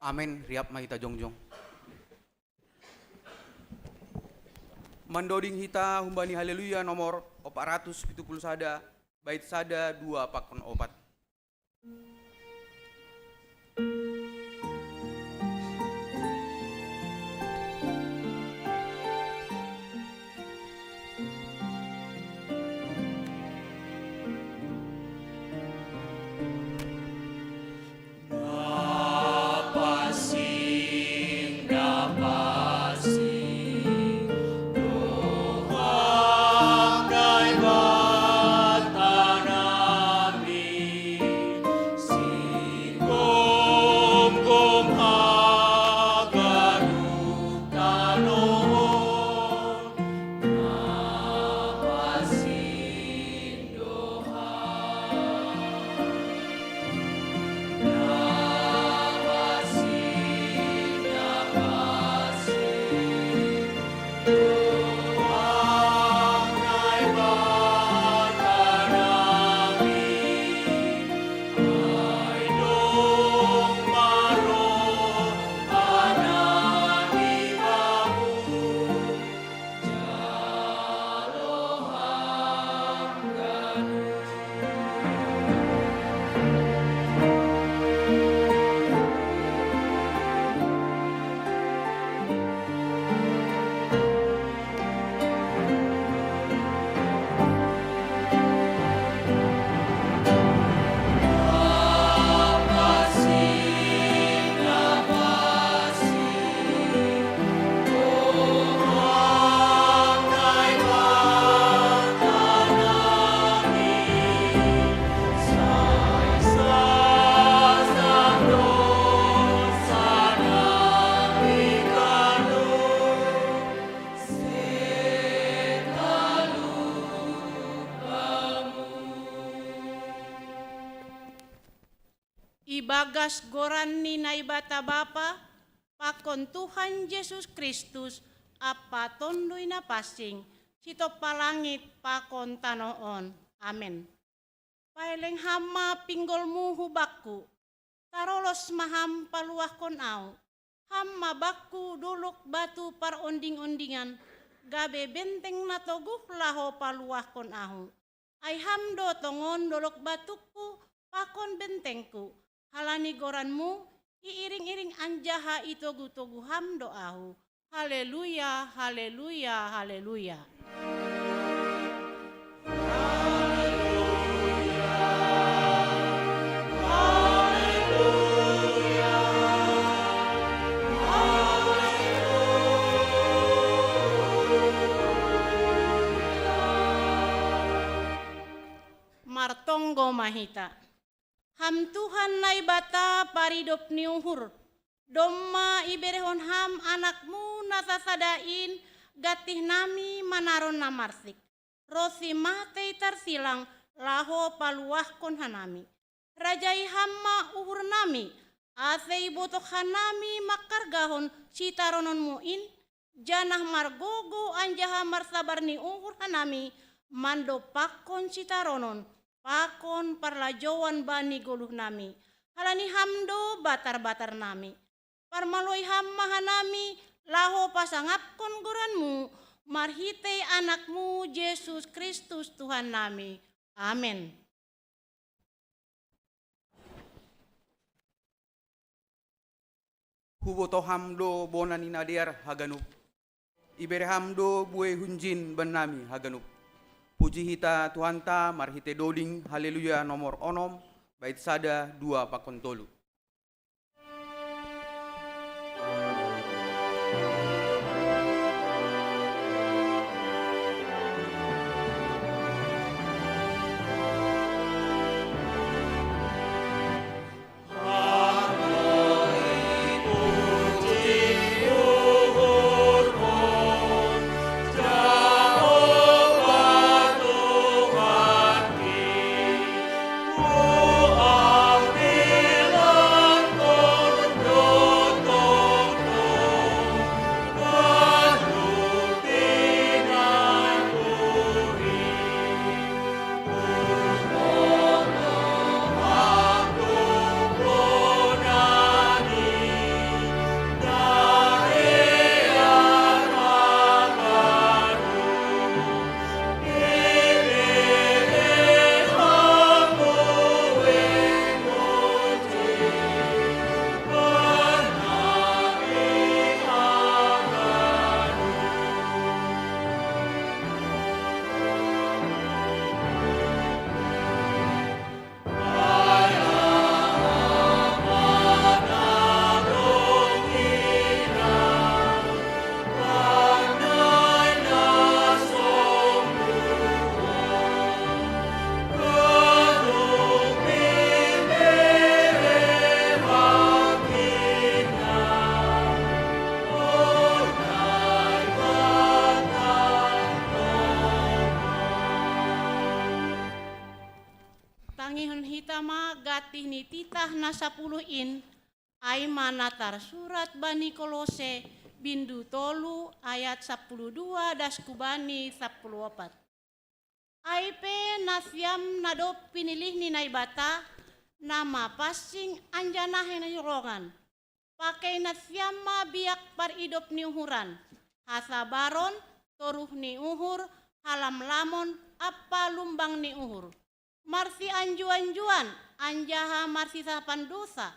Amin, riap mahita jongjong. Mandoding hita humbani haleluya nomor 470 sada, bait sada 2 pakon 4. Ibagas goran ni naibata Bapa, pakon Tuhan Yesus Kristus, apa tondoy na pasing, sito palangit pakon tanoon. Amen. Paileng hama pinggolmu hubakku, tarolos maham paluah kon au, hama bakku duluk batu par onding-ondingan, gabe benteng na toguh laho paluah kon ahu. Ay hamdo tongon dolok batukku, pakon bentengku, halani goranmu, iiring-iring anjaha itogu-togu hamdo ahu. Haleluya, haleluya, haleluya. Martonggo mahita. Ham Tuhan naibata paridop niuhur. Domma iberehon ham anakmu natasadain gatih nami manaron namarsik. Rosi matei tarsilang laho paluah kon hanami. Rajai hamma uhur nami. Asei botok hanami makargahon sitaronon muin. Janah margogo anjaha marsabar ni uhur hanami. Mando pakon sitaronon. Pakon parlajowan bani goluh nami. Halani hamdo batar-batar nami. Parmaloi hamma hanami laho pasangapkon goranmu. Marhitei anakmu Yesus Kristus Tuhan nami. Amin. Huboto hamdo bonani nader haganup. Ibere hamdo bue hunjin benami haganup. Puji hita Tuhan ta marhite doding haleluya nomor onom bait sada 2 pakon tolu. Oh, Amila. Tangihon hitama gatih ni titah na 10 ay manatar surat bani Kolose bindu tolu ayat 12 das kubani 14. Ay pe nasyam nadop pinilih ni naibata nama pasing anjanahin na yurongan. Pakai nasyam biak par idop ni uhuran. Hasabaron toruh ni uhur halam lamon apa lumbang ni uhur. Marsi anjuan-juan anjaha marsi sapan dosa.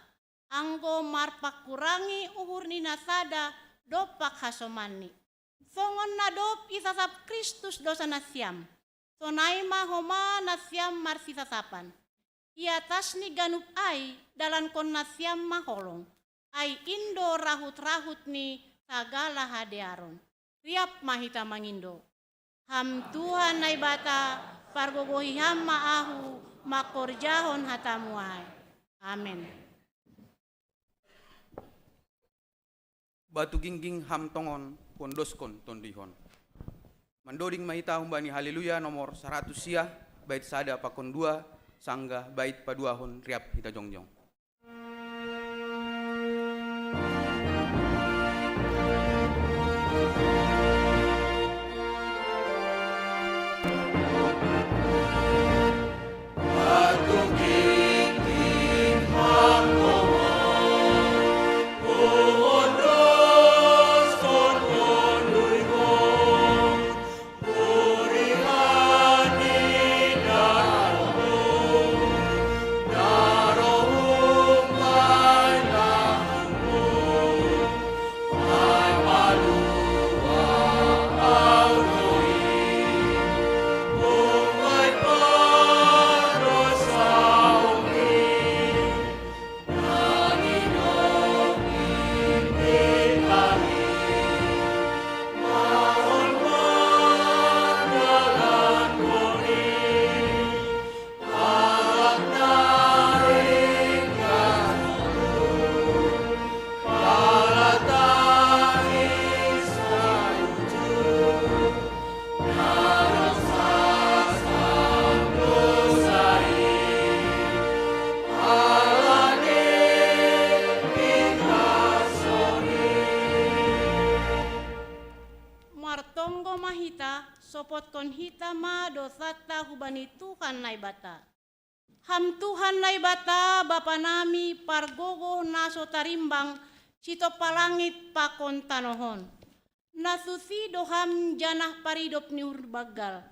Anggo marpak kurangi uhur ni nasada dopak hasomani. Songon nadop isasap Kristus dosa nasyam. Sonai mahoma nasyam marsi sasapan. Iatas ni ganup ai dalan kon nasyam maholong. Ai indo rahut-rahut ni sagala hadearon. Riap mahita mangindo. Ham Tuhan naibata pargogohi ham maahu makorjahon hatamuai. Amin. Batu gingging ham tongon pondoskon tondihon. Mandoding mahita humbani haleluya nomor 100 sia bait sada pakon 2 sangga bait paduahon riap hita jongjong. Sopot kon hita ma dosata hubani Tuhan naibata. Ham Tuhan naibata Bapa nami pargogo naso tarimbang cito palangit pakon tanohon. Nasusi doham janah paridop ni urbagal.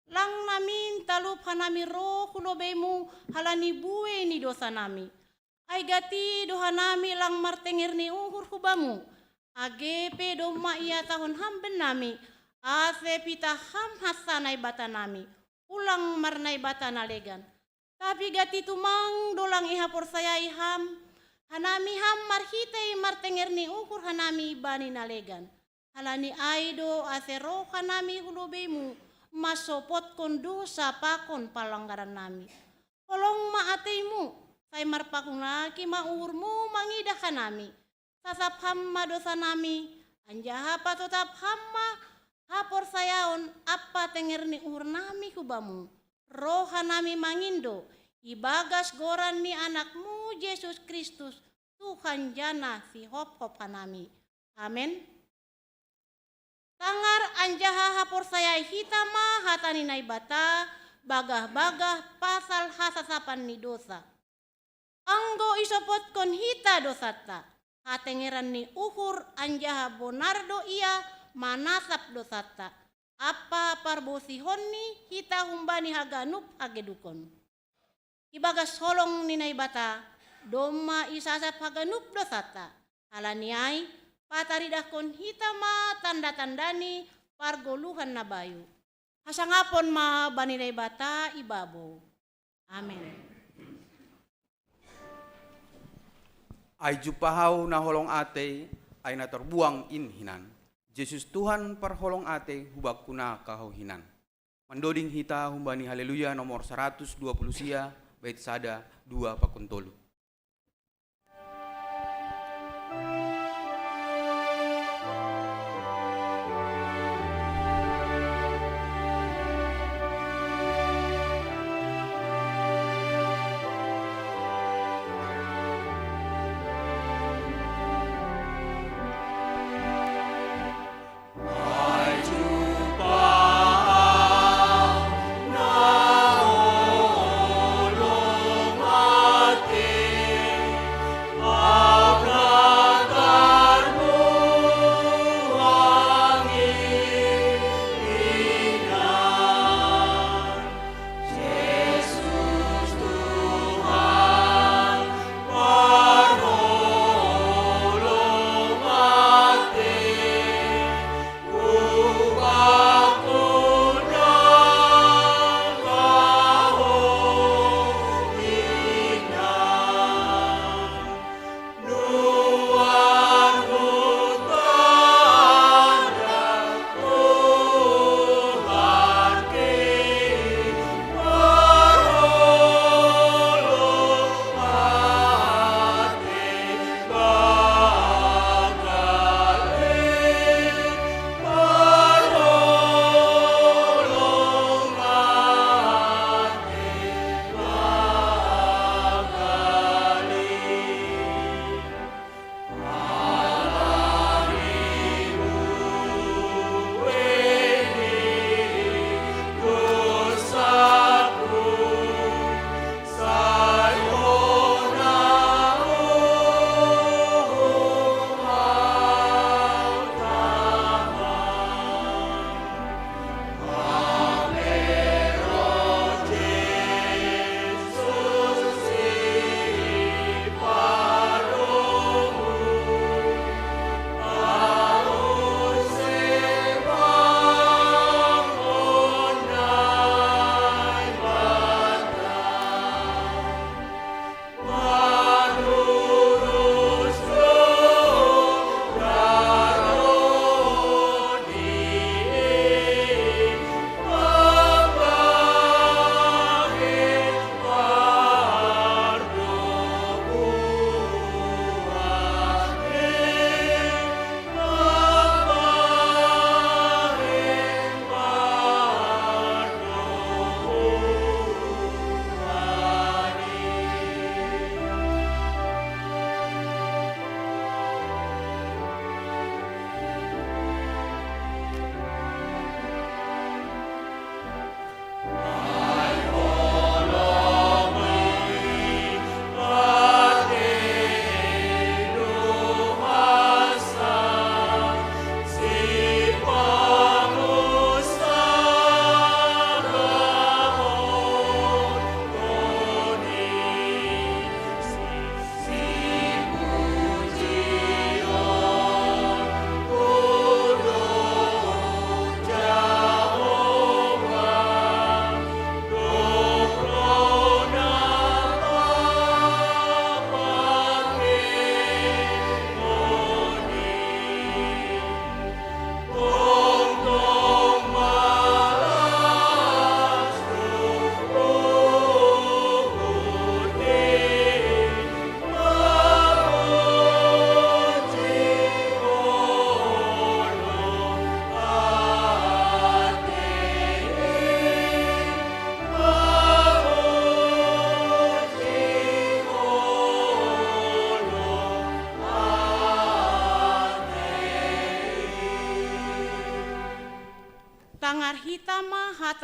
Lang namin talup hanami roh hulobemu halani bue ni dosa nami. Ay gati dohanami lang martengir ni uhur hubamu. Agepe doma iya tahun hamben nami. Ase pita ham hasanay bata nami, ulang marnay bata nalegan. Tapi gati tumang dolang ihapor saya iham, hanami ham marhitay martenger ni ukur hanami bani nalegan. Halani aido ase roh hanami hulubemu, masopot kondo sa pakon palanggaran nami. Kolong maataymu, say marpakung laki maurmu mangidah hanami. Sasap hamma dosa nami, anjaha patotap hamma, hapor sayaon apa tenger ni uhur nami kubamu. Roha nami mangindo. Ibagas goran ni anakmu Yesus Kristus. Tuhan jana si hop-hop hanami. Amin. Tangar anjaha hapor saya hitama hatani naibata. Bagah-bagah pasal hasasapan ni dosa. Anggo isopot kon hita dosata. Hatengeran ni uhur anjaha bonardo ia. Manasap dosata apa parbosi honni hita humbani haganup agedukon. Ibagas holong ni naibata doma isasap haganup dosata. Halaniai pataridakon hita ma tanda-tandani pargoluhan na bayu. Hasangapon ma bani naibata ibabo. Amin. Ay jupahaw na holong ate ay naterbuang inhinan. Yesus Tuhan parholong ate hubak kuna kahohinan. Mandoding hita humbani haleluya nomor 120 sia bait sada 2 pakuntolu.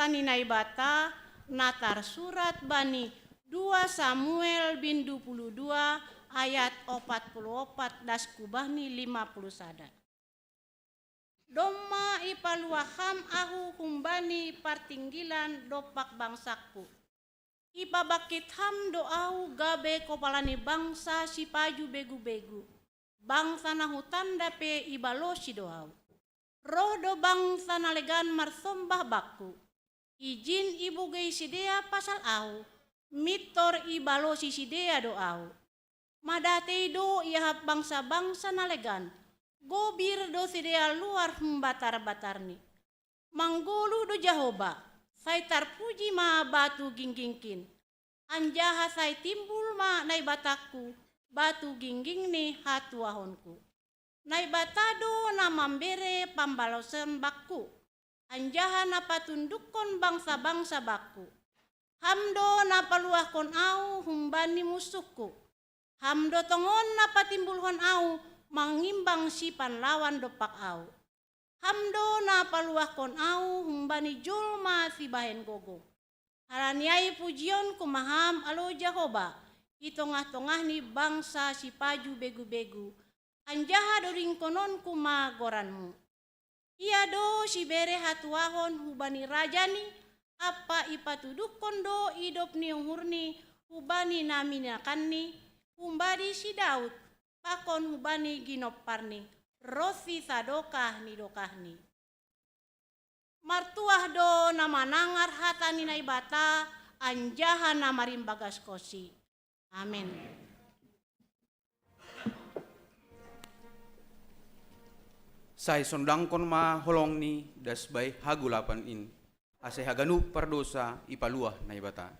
tani naibata natar surat bani 2 Samuel bin 22 ayat 44 das kubahni 50 sada. Doma ipaluaham ahu humbani partinggilan dopak bangsaku. Ipabakit ham doau gabe kopalani bangsa si paju begu-begu. Bangsa na hutan dape ibalosi doau. Roh do bangsa na legan marsombah baku. Izin ibu gay sidea pasal au. Mitor ibalosi sidea doau. Madate do iahap bangsa-bangsa na legan. Gobir do sidea luar batar-batarni. Manggulu do Jahoba. Sai tarpuji ma batu ginggingkin. Anjaha sai timbul ma nai bataku. Batu gingging ni hatuahonku. Nai batado na mambere pambalosen bakku. Anjaha na patundukon bangsa-bangsa bakku. Hamdo na paluahkon au humbani musuhku. Hamdo tongon na patimbulhon au mangimbang sipan lawan dopak au. Hamdo na paluahkon au humbani julma si bahen gogo. Haraniai pujion kumaham alo Jahoba. Itongah-tongah ni bangsa si paju begu-begu. Anjaha doring konon kumagoranmu. Ia do si bere hatuahon hubani rajani. Apa ipatudukon do idop ni hurni hubani naminakanni. Humbadi si Daud pakon hubani ginoparni. Rosi sadokah ni dokahni. Martuah do nama nangar hatani naibata anjaha nama rimbagas kosi. Amin. Sai sondangkon ma holong ni das bay hagulapan in. Ase haganu perdosa ipaluah naibata.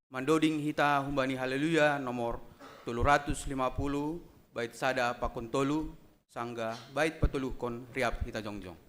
Mandoding hita humbani haleluya nomor 350 bait sada pakontolu. Sangga bait patuluh kon riap hita jongjong.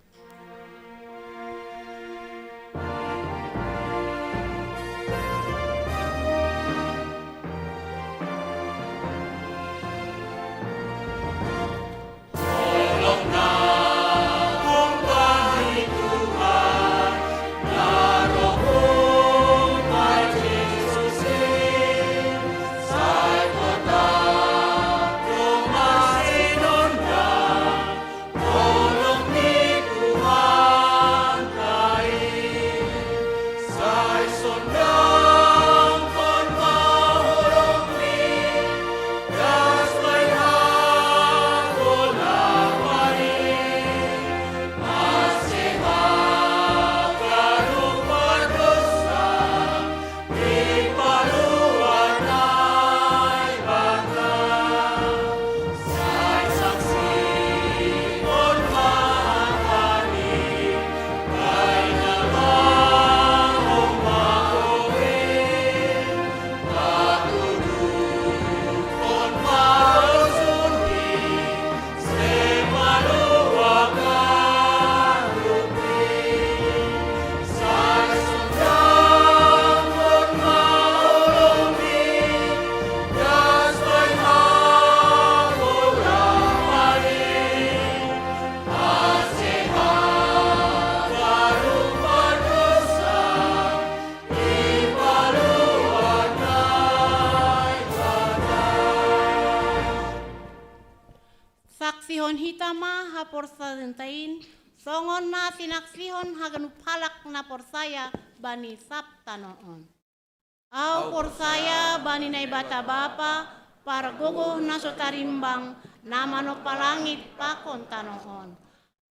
Saksihon hitama haporsa dentain, songon na sinaksihon haganup halak na porsaya bani saptanoon. Au porsaya bani naibata bapa, paragogo na sotarimbang, namano palangit pakon tanoon.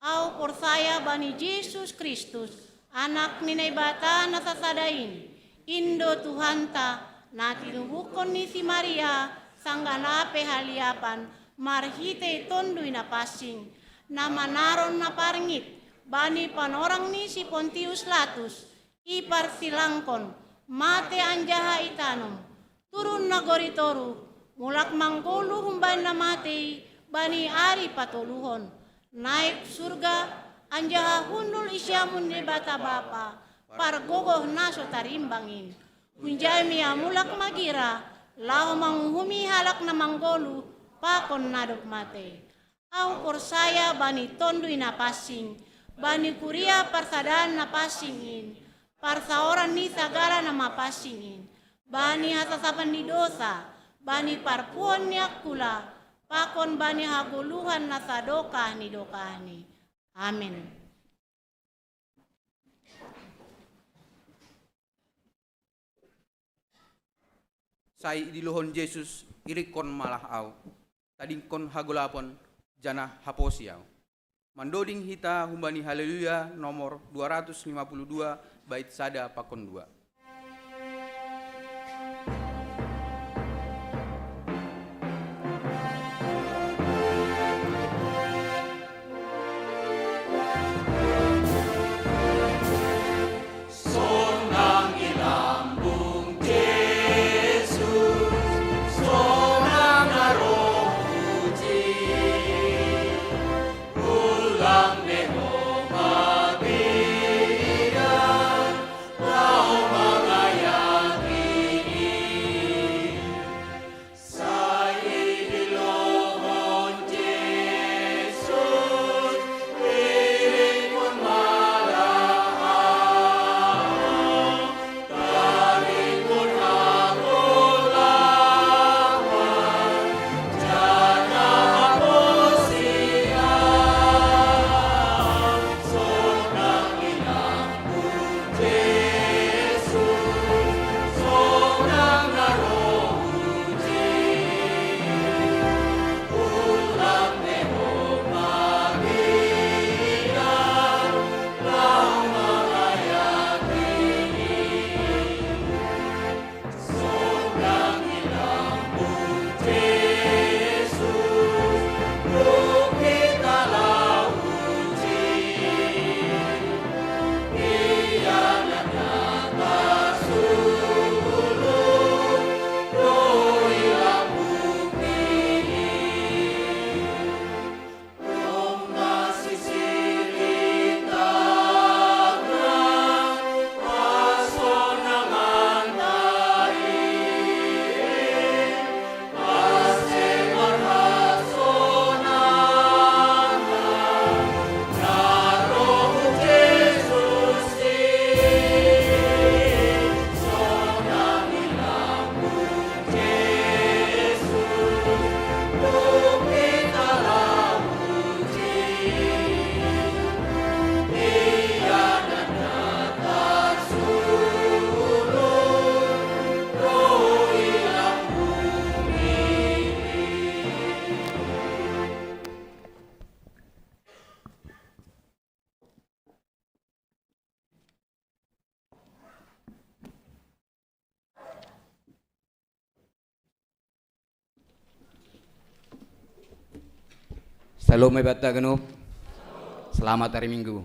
Au porsaya bani Jesus Kristus, anak ni naibata na sasadain, Indo Tuhanta, na tinubukon ni si Maria, sangganape haliapan, marhite tondui na pasing, na manaron na paringit, bani panorang ni si Pontius Latus, ipar silangkon, mate anjaha itanum, turun na goritoru, mulak manggulu humban na mate, bani ari patuluhon, naik surga, anjaha hundul isyamun ni bata bapa, pargogoh naso tarimbangin, hunjami mulak magira, lao manghumi halak na manggolu, pakon nadok mate. Au porsaya bani tondui na pasing, bani kuria parsadaan na pasingin. parsaoran ni sagala nama pasingin, bani hasasapan ni dosa, bani parpuan ni akula, pakon bani haguluhan na sadokah ni dokahni. Amin. Sai dilohon Yesus irikon malah au, tadingkon hagulapon jana haposiau. Mandoding hita humbani haleluya nomor 252 bait sada pakon 2. Salam bata genep. Selamat hari Minggu.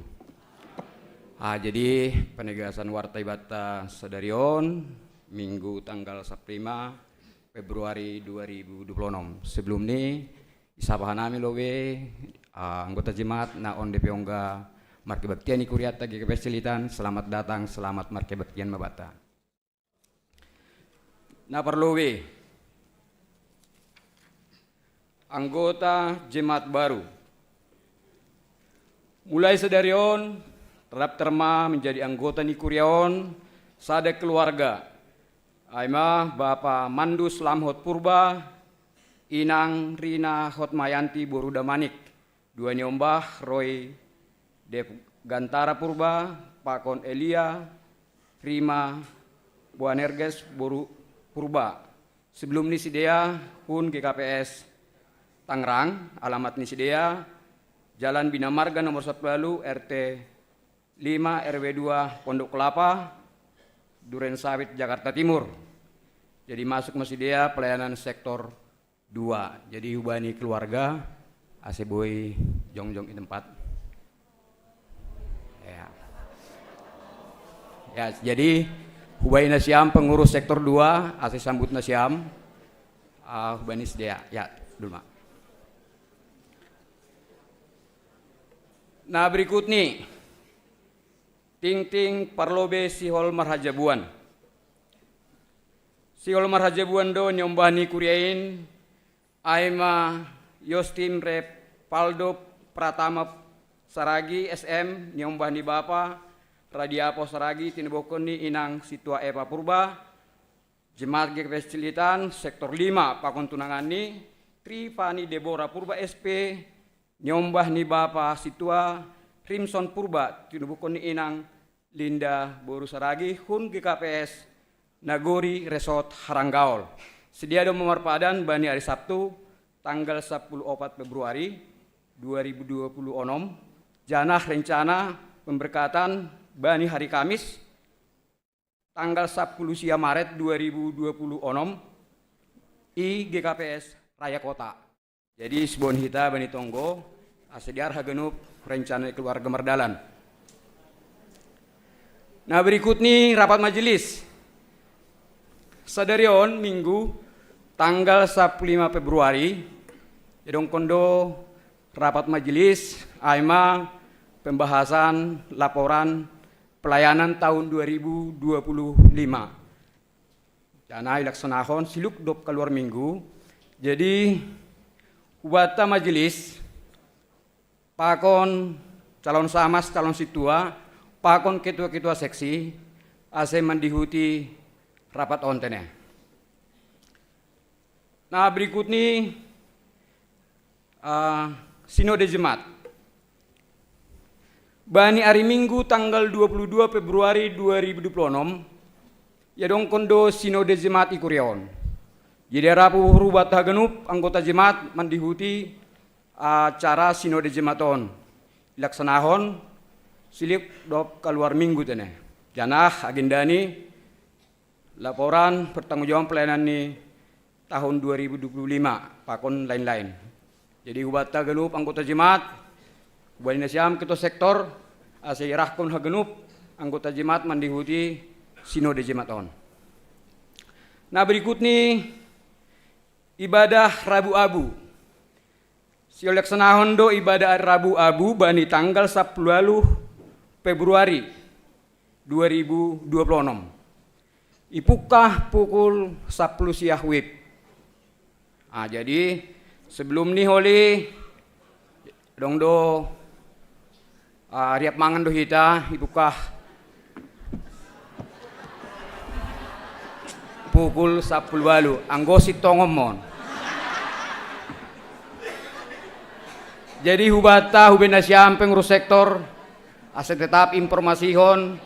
Jadi penegasan warta bata sadarion Minggu tanggal 15 Februari 2026. Sebelum ini isabahan nami lowe anggota jemaat na on DP Ongga Marke Baktian Ikuriata GKP Silitan. Selamat datang, selamat Marke Baktian Mabata. Na perlowe anggota jemaat baru. Mulai sedarion terap terma menjadi anggota Nikuriaon sada keluarga. Aima Bapak Mandus Lamhot Purba, Inang Rina Hotmayanti Boruda Manik, dua nyombah Roy Dev Gantara Purba, Pakon Elia Rima Buanerges Boru Purba. Sebelum nisidea pun GKPS Tangerang, alamat nisidea Jalan Bina Marga nomor 1 RT 5 RW 2 Pondok Kelapa, Duren Sawit, Jakarta Timur. Jadi masuk nisidea pelayanan sektor 2. Jadi hubani keluarga aseboy jongjong di tempat. Ya, jadi hubani nasiam pengurus sektor 2 ase sambut nasiam hubani sedia. Ya, dulu Mak. Nah berikut nih, ting parlobe sihol marhajabuan. Sihol marhajabuan do nyombani kuriain, aima Yostim Rep Paldo Pratama Saragi SM nyombani Bapa, Radia Posaragi tinebokon ni inang situa Eva Purba, Jemaat GKPS Cilitan, Sektor 5, Pakon Tunangan ni, Tripani Deborah Purba SP, Nyombah ni Bapa situa, Rimson Purba, tinebokon ni inang Linda Boru Saragi, Hun GKPS, Nagori Resort Haranggaol. Sedia do memarpadan bani hari Sabtu, tanggal 14 Februari 2026, janah rencana pemberkatan bani hari Kamis, tanggal 10 Maret 2026, i GKPS Raya Kota. Jadi sebon hita bani tonggo, asediar hagenup rencana keluarga merdalan. Nah berikut nih rapat majelis. Sadarion Minggu tanggal 15 Februari, Edong Kondo rapat majelis AIMA pembahasan laporan pelayanan tahun 2025. Dana ilaksanahon siluk dop keluar minggu. Jadi wata majelis pakon calon samas calon situa pakon ketua-ketua seksi ase mendihuti rapat ontennya. Nah berikut nih sinode jemaat. Bani hari Minggu tanggal 22 Februari 2026, ya dong kondo sinode jemaat ikurion. Jadi rapu hurubat hagenup anggota jemaat mendihuti acara sinode jemaaton. Laksanahon silip dop keluar minggu tene. Janah agenda ni laporan pertanggungjawaban pelayanan ni tahun 2025 pakon lain-lain. Jadi hubat hagenup anggota jemaat Bani Nasiam ketua sektor asirahkun hagenup anggota jemaat mendihuti sinode jemaaton. Nah berikut nih ibadah Rabu Abu. Siolek senahondo ibadah Rabu Abu bani tanggal 10 Februari 2026. Ipukah pukul 10 siang wib. Jadi sebelum nih holi dong do riap mangan do hita ibukah pukul 10 walu anggosi tongomon. Jadi hubata hubena siam pengurus sektor aset tetap informasihon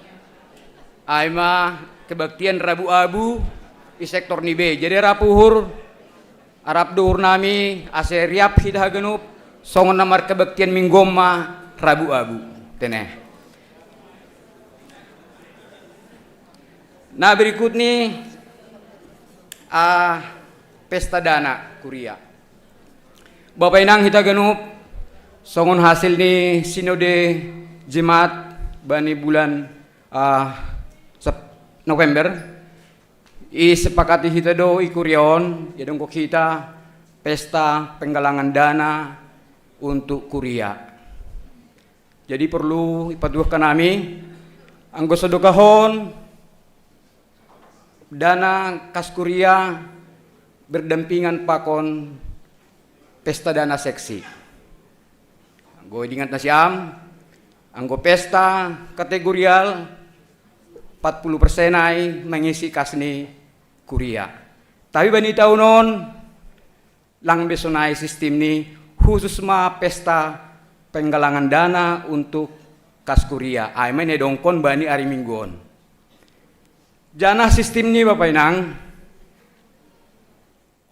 aima kebaktian Rabu Abu di sektor nibe. Jadi rapuhur Arab duhur nami ase riap hita genup songon namar kebaktian minggoma Rabu Abu teneh. Nah berikut nih pesta dana kuria. Bapak inang hita genup songon hasil nih sinode jemaat bani bulan November sepakati hita do ikurion ya dong kita pesta penggalangan dana untuk kuria. Jadi perlu ipaduhkan kami anggo sedekahon dana kas kuria berdampingan pakon pesta dana seksi. Anggo dingat nasiam anggo pesta kategorial 40% ay mengisi kasni kuria. Tapi bani tahunon lang besonai sistem ni khusus ma pesta penggalangan dana untuk kas kuria. Aimen edongkon bani hari mingguon. Jana sistem ni Bapak Inang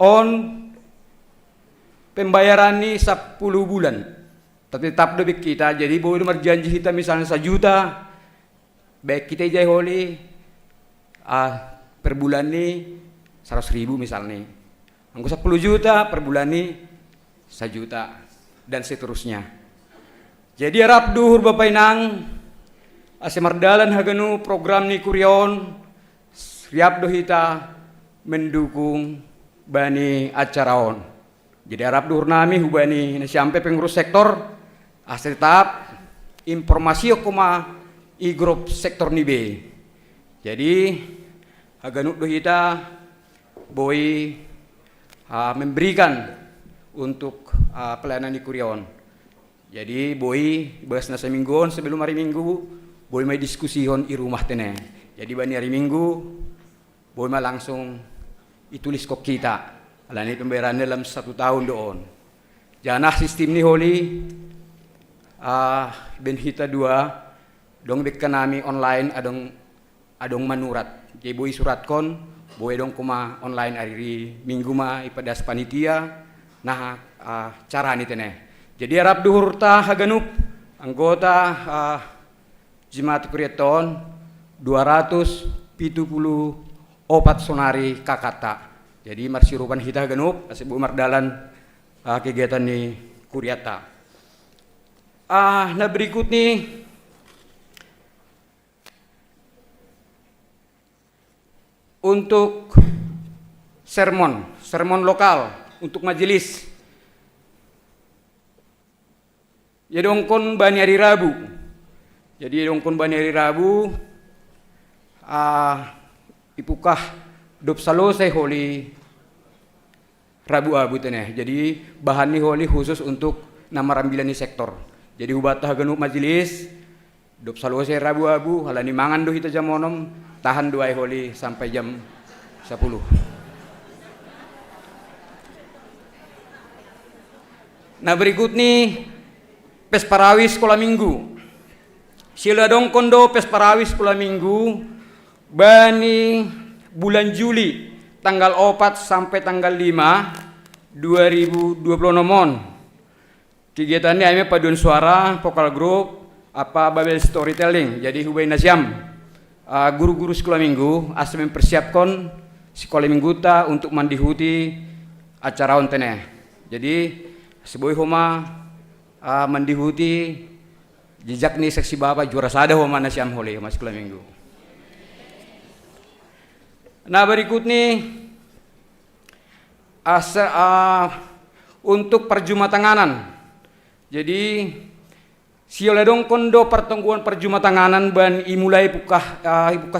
on pembayaran ni 10 bulan. Tetap debit kita. Jadi boleh berjanji kita misalnya 1 juta. Baik kita jai holi per bulan ni 100.000 misalnya. Anggo 10 juta per bulan ni 1 juta dan seterusnya. Jadi harap duhur Bapak Inang asemardalan hagenu program ni kurion siap dohita mendukung bani acaraon. Jadi harap duhur nami hubani sampai pengurus sektor tetap informasi koma i grup sektor nibe. Jadi haganu dohita boy memberikan untuk pelayanan di kurion. Jadi boy bahas nasa mingguan sebelum hari Minggu boleh mai diskusi hon i rumah tene. Jadi bani hari Minggu boleh mai langsung itulis kok kita. Alani pembayaran dalam 1 tahun doon. Janah sistem ni holi ben hita 2 dong bek kanami online adong manurat. Jadi boi surat kon boy dong kuma online hari Minggu ma ipadas panitia nah cara ni tene. Jadi harap duhurta haganup anggota Jemaat Kurieton 274 sonari kakata. Jadi marsirupan hita haganup asibu mardalan kegiatan ni Kuriata. Nah berikut nih untuk sermon lokal untuk majelis. Ya dongkon bani hari Rabu. Jadi dongkon bani hari Rabu ipukah dop salosai holi Rabu abu teneh. Jadi bahan ni holi khusus untuk nama rambilan ni sektor. Jadi ubatah genup majelis dop salosai Rabu abu halani mangan do hita jam onom tahan 2 holi sampai jam 10. Nah berikut nih Pesparawi sekolah minggu. Sila dong kondo Pesparawi sekolah minggu bani bulan Juli tanggal 4 sampai tanggal 5 2020 kegiatannya ame paduan suara vokal grup apa babel storytelling. Jadi hubai nasiam guru-guru sekolah minggu asal mempersiapkan sekolah minggu ta untuk mandihuti acara ontene. Jadi sebuah homa mandihuti jejak nih seksi bapak juara sada homa nasiam hole mas sekolah minggu. Nah berikut nih untuk perjumatanganan. Jadi sioledong kondo pertemuan perjumatanganan ban imulai pukah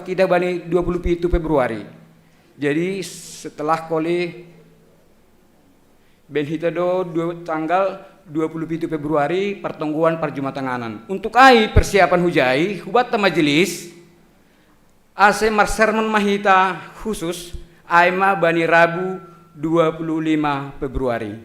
kita bani 27 Februari. Jadi setelah koli ben hitado tanggal 27 Februari pertemuan perjumatanganan. Untuk persiapan hujai hubat majelis ase sermon mahita khusus aima bani Rabu 25 Februari.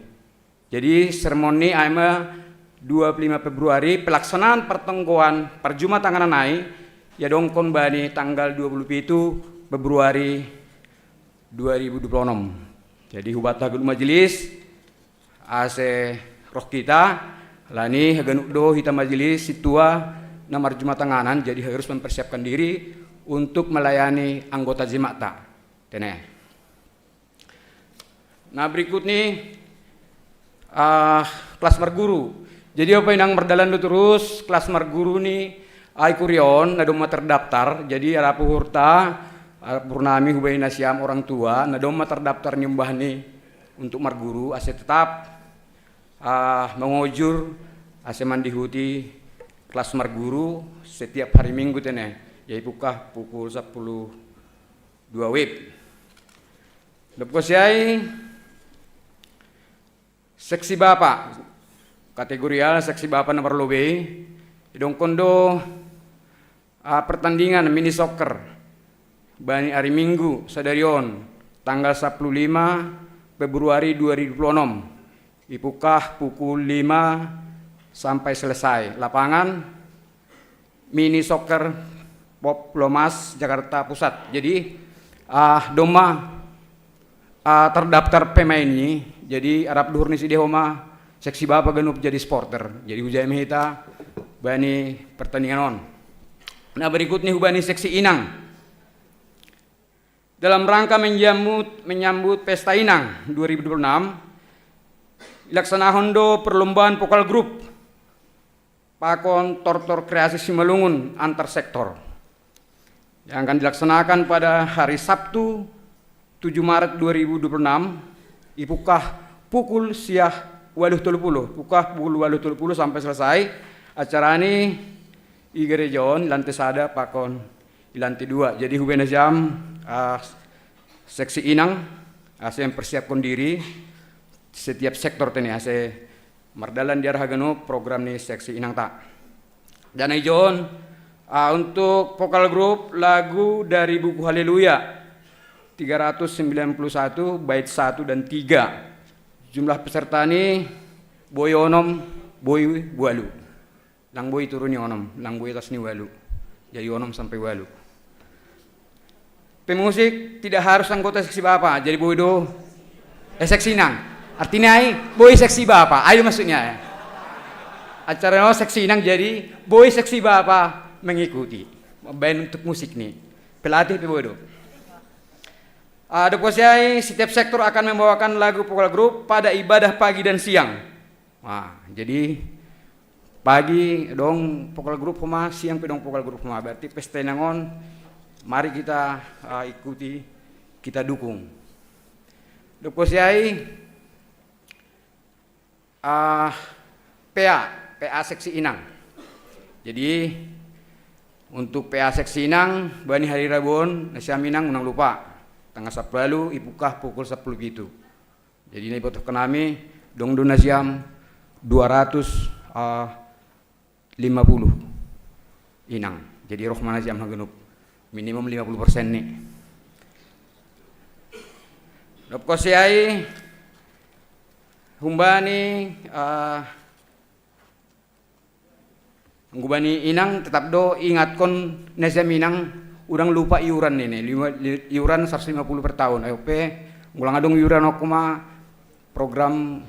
Jadi sermon ini aima 25 Februari pelaksanaan pertemuan perjumatanganan ai ya dongkon bani tanggal 27 Februari 2026. Jadi hubat majelis ase roh kita lani haganuk do hita majelis situa namar jumatanganan. Jadi harus mempersiapkan diri untuk melayani anggota jemaat tak tene. Nah berikut nih kelas marguru. Jadi apa yang berdalan lu terus kelas marguru nih ai kurion nadoma terdaftar. Jadi ada puhurta purnami hubai nasiam orang tua nadoma terdaftar nyembah nih untuk marguru ase tetap mengujur ase mandihuti kelas marguru setiap hari Minggu tene yaitu pukul 10.2 WIB. Depkosiai seksi bapak kategorial seksi bapak nomor lobe idong kondo pertandingan mini soccer bani hari Minggu sadarion tanggal 15 Februari 2026 ipukah pukul 5 sampai selesai. Lapangan mini soccer Pop Lomas Jakarta Pusat. Jadi doma terdaftar pemain ini. Jadi Arab duhur ni si dehoma seksi bapak genup jadi sporter. Jadi hujai mehita bani pertandingan on. Nah berikut nih bani seksi Inang. Dalam rangka menyambut Pesta Inang 2026 dilaksanakan do perlombaan vokal grup Pakon Tortor Kreasi Simalungun antar sektor yang akan dilaksanakan pada hari Sabtu 7 Maret 2026 ipukah pukul siah waluh tolupuluh pukah pukul waluh tolupuluh sampai selesai acara ini i gerejon lantai sada Pakon di lantai 2. Jadi hubena jam seksi Inang saya mempersiapkan diri setiap sektor teni ase mardalan diarah gano program ni seksi Inang tak. Dan ijon Untuk vokal grup lagu dari buku Haleluya 391 bait 1 dan 3. Jumlah peserta ini boy onom, boy walu. Lang boy turuni onom, lang boy atas ni walu. Jadi onom sampai walu. Pemusik tidak harus anggota seksi Bapak, jadi boy do seksi nang. Artinya boy seksi Bapak, ayo maksudnya ya. Acara seksi nang jadi boy seksi Bapak mengikuti band untuk musik nih pelatih bodo. Deposai setiap sektor akan membawakan lagu vokal grup pada ibadah pagi dan siang. Nah, jadi pagi dong vokal grup homa, siang pedong vokal grup homa. Berarti pesta nangon, mari kita ikuti, kita dukung. Deposai PA seksi Inang. Jadi untuk PA seksi Inang, bani hari Rabon, nasiam Inang unang lupa. Tanggal 10 lalu, ipukah pukul 10 gitu. Jadi ini butuh kenami, dong nasiam 250 Inang. Jadi roh mana nasiam hagenup. Minimum 50% nih. Dopkosiai, humbani, Gubani Inang tetap do ingat kon nasiam Inang udang lupa iuran ini iuran 150 per tahun. AOP ngulang adong iuran okuma program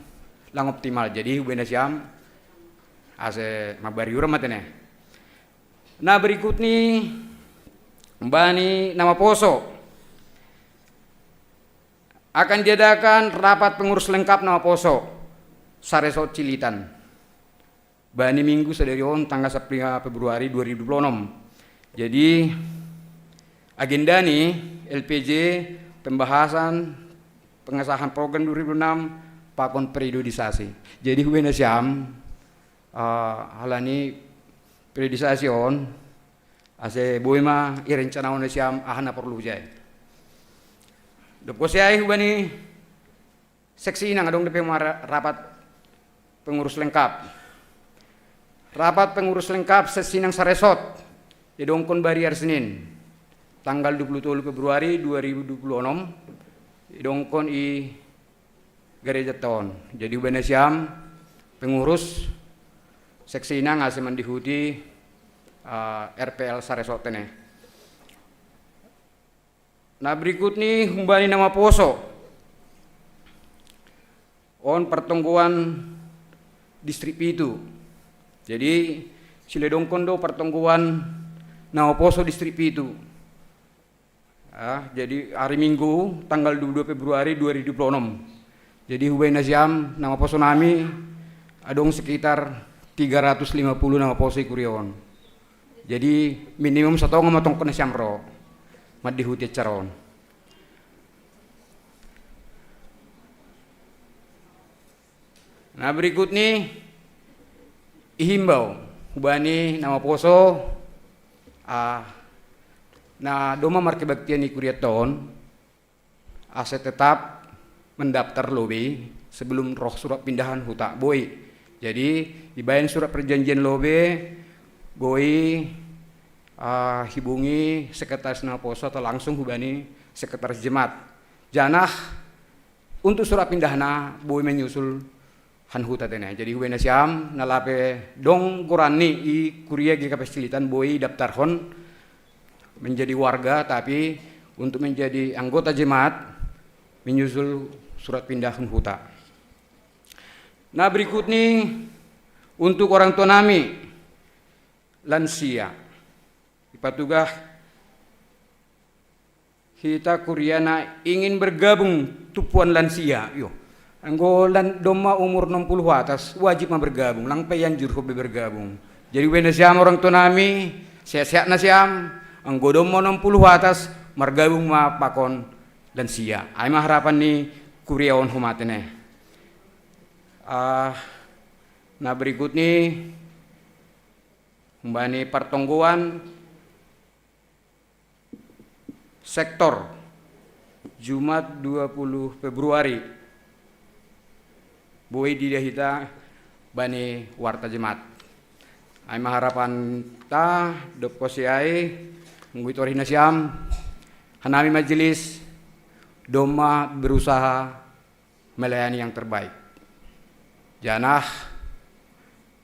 lang optimal. Jadi hubungan nasiam ase mabar iuran matene. Nah berikut nih Mbani nama Poso akan diadakan rapat pengurus lengkap nama Poso Saresot Cilitan. Bani minggu sedarion tanggal 10 Februari 2026. Jadi agenda nih LPJ pembahasan pengesahan program 2006 pakon periodisasi. Jadi hubungan siam halani periodisasi on ase boima irencana on siam ahana perlu jay. Dopkosiai hubani seksi nang adong DP rapat pengurus lengkap. Rapat pengurus lengkap sesinang Saresot di Dongkon Bariar Senin tanggal 20 Februari 2026 di Dongkon i Gereja Tahun. Jadi Ubenesiam pengurus sesinang ase mendihuti RPL Saresot ini. Nah berikut nih humbani nama Poso on pertengguan distrik itu. Jadi Siledong Kondo pertengguan nama Poso distrik itu. Jadi hari Minggu tanggal 22 Februari 2026. Jadi hubungan nasiam nama Poso nami adong sekitar 350 nama Poso ikurion. Jadi minimum satu ngamotong kena nasiam ro madihuti caron. Nah berikut nih ihimbau hubani nama Poso nah doma marke baktian ikuriat tahun ase tetap mendaftar lobe sebelum roh surat pindahan huta boy. Jadi dibayan surat perjanjian lobe boy hibungi sekretaris nama Poso atau langsung hubani sekretaris jemaat janah untuk surat pindahna boy menyusul han huta tene. Jadi hubena siam nalape dong kurani i kuria GKP Cilitan boy daftar hon menjadi warga tapi untuk menjadi anggota jemaat menyusul surat pindah huta. Nah berikut nih untuk orang tua nami lansia ipatugah kita kuriana ingin bergabung tupuan lansia yo. Anggolan doma umur 60 atas wajib bergabung lang payan jurho bergabung. Jadi wena siam orang tua nami sehat-sehat na siam anggo doma 60 atas margabung ma pakon lansia. Ay maharapan ni kuriaon humatene. Nah berikut nih mbani pertongguan sektor Jumat 20 Februari boy didahita bani warta jemaat. Ay maharapan ta doposiay ngwitor hinasiam hanami majelis doma berusaha melayani yang terbaik. Janah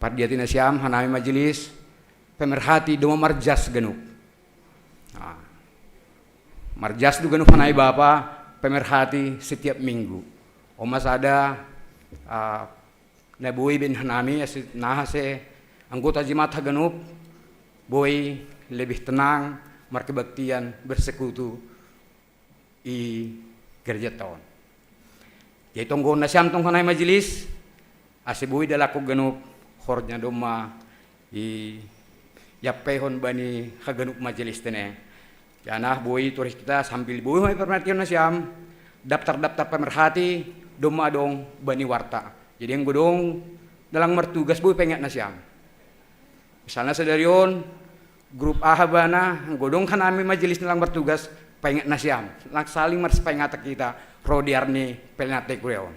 pardiati nasiam hanami majelis pemerhati doma marjas genuk. Nah, marjas du genuk hanai bapa pemerhati setiap minggu. Omas ada nabui bin hanami nahase anggota jemaat Hagenup boy lebih tenang markebaktian bersekutu i gereja tahun. Jadi tonggo nasyam tong hanai majelis asibui dalaku genup hornya doma i yapehon bani Hagenup majelis tene. Janah boy turis kita sambil boy mai perhatian nasyam daftar-daftar pemerhati doma dong bani warta. Jadi yang godong dalam mertugas boy pengen nasyam. Misalnya sedarion grup ahabana godong kan kami majelis nilang bertugas pengen nasyam lang saling mars pengata kita rodiarni pelnate kureon.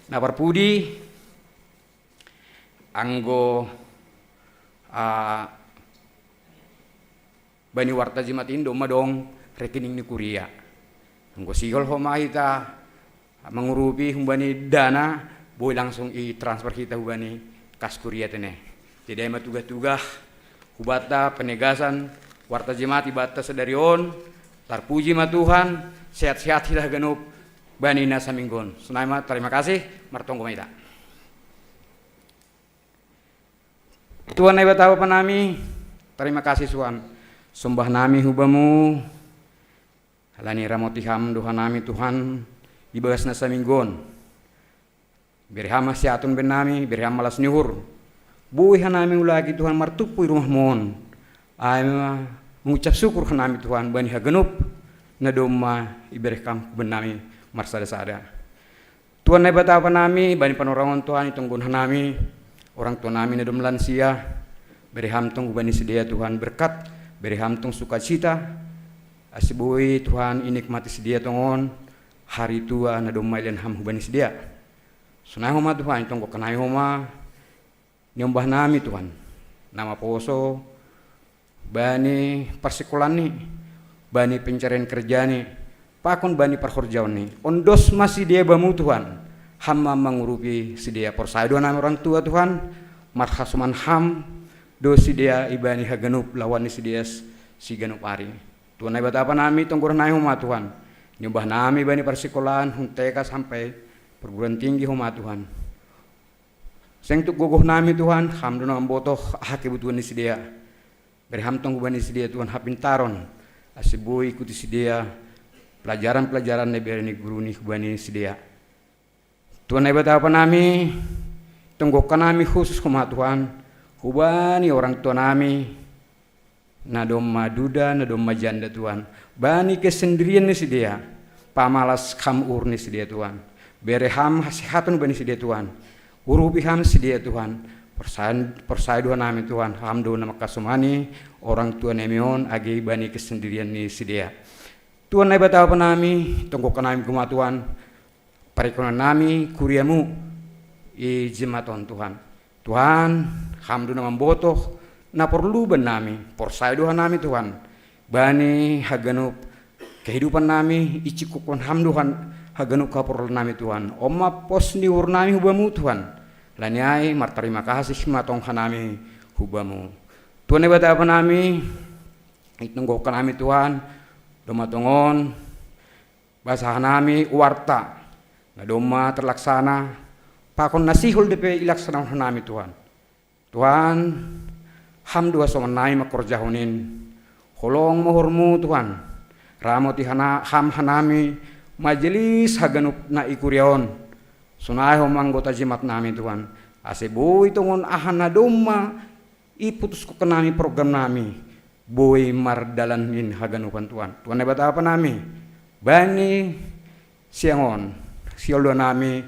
Nah parpudi anggo bani warta jimat indo madong rekening ni kuria. Anggo sigol homa kita mengurupi humbani dana boy langsung i transfer kita humbani kas kuria tene. Jadi ama tugas-tugas hubata penegasan warta jemaat ibata sedarion tarpuji ma Tuhan sehat-sehat kita genup bani nasa minggon. Sunaima terima kasih martonggo maita. Tuhan iba tahu panami terima kasih Tuhan sumbah nami hubamu halani ramotiham Tuhan nami Tuhan dibagas nasa minggon. Berhama siatun benami, berhama malas nyuhur. Buih hanami ulagi Tuhan martupui rumah mon. Aima mengucap syukur hanami Tuhan bani Hagenup na doma iberkam benami marsada sada. Tuhan nebat apa nami bani panorangon Tuhan itunggun hanami orang tua nami na dom lansia. Berham tung bani sedia Tuhan berkat, berham tung sukacita. Asibui Tuhan inikmati sedia tongon hari tua na doma ilen ham bani sedia. Sunai homa Tuhan itong kenai homa nyombah nami Tuhan nama poso bani persekulan ni bani pencarian kerja ni pakon bani perhorjauan ni ondos masih dia bamu Tuhan hama mengurupi sedia persaido nami orang tua Tuhan marhasuman ham dosi dia ibani Hagenup lawan ni sedia si Genup ari Tuhan ibat apa nami itong kenai homa Tuhan nyombah nami bani persekulan hunteka sampai perguruan tinggi homa Tuhan. Seng tuk gogoh nami Tuhan, hamdu nang botoh hake butuhan ni sedia. Berham tong bani sedia Tuhan hapintaron. Asibu ikuti sedia pelajaran-pelajaran neberi ni guru ni bani sedia. Tuhan hebat apa nami? Tonggokan nami khusus homa Tuhan. Hubani orang tua nami. Nadom maduda, nadom majanda Tuhan. Bani kesendirian ni sedia. Pamalas kamur ni sedia Tuhan. Bereham hasihatun bani sedia Tuhan. Urupiham sedia Tuhan. Persai dua nami Tuhan. Hamdu nama kasumani orang tua nemion agi bani kesendirian ni sedia. Tuhan hebat apa nami? Tonggokan nami kuma Tuhan. Parikonan nami kuriamu i jematon Tuhan. Tuhan hamdu nama botoh na perlu ben nami. Persai dua nami Tuhan. Bani Hagenup kehidupan nami icikukon hamduhan Hagenup kapur nami Tuhan. Oma pos ni nami hubamu Tuhan. Lanyai mar terima kasih matong hanami hubamu. Tuhan hebat apa nami? Itunggokan nami Tuhan. Domatongon bahasa nami warta. Ngadoma terlaksana. Pakon nasihul depe ilaksana nami Tuhan. Tuhan hamdu asomanai makorjahonin. Holong mohormu Tuhan. Ramoti ham hanami majelis Hagenup na ikuriaon sunai hom anggota jemaat nami Tuhan asebu itungon ahana doma iputus ko nami program nami boy mardalan min Hagenupan Tuhan Tuhan hebat apa nami bani siangon sioldo nami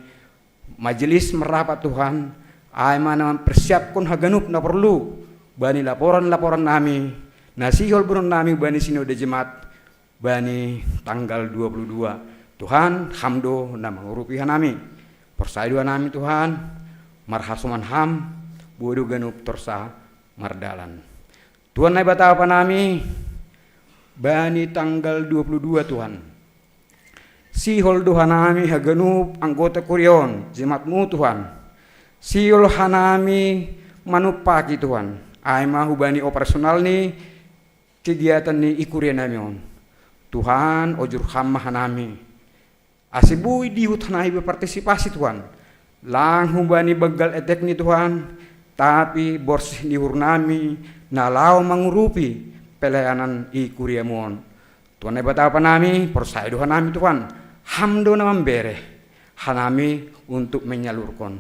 majelis merapat Tuhan ay mana persiapkan Hagenup na perlu bani laporan nami nasihol burun nami bani sinode jemaat bani tanggal 22 Tuhan hamdo na mengurupi hanami persai dua nami Tuhan marhasuman ham bodo ganup torsa mardalan. Tuhan nai batapa nami bani tanggal 22 Tuhan. Sihol doha nami haganup anggota kurion jemaatmu Tuhan. Sihol hanami manupaki Tuhan. Ay mahubani operasional ni kegiatan ni ikurian nami on. Tuhan ojur hamah nami. Asibui dihut hanai berpartisipasi Tuhan. Lang hubani begal etek ni Tuhan. Tapi borsih di hurnami nalau mengurupi pelayanan ikuriamon. Tuhan hebat apa nami persaya doa nami Tuhan. Hamdo nama bere hanami untuk menyalurkan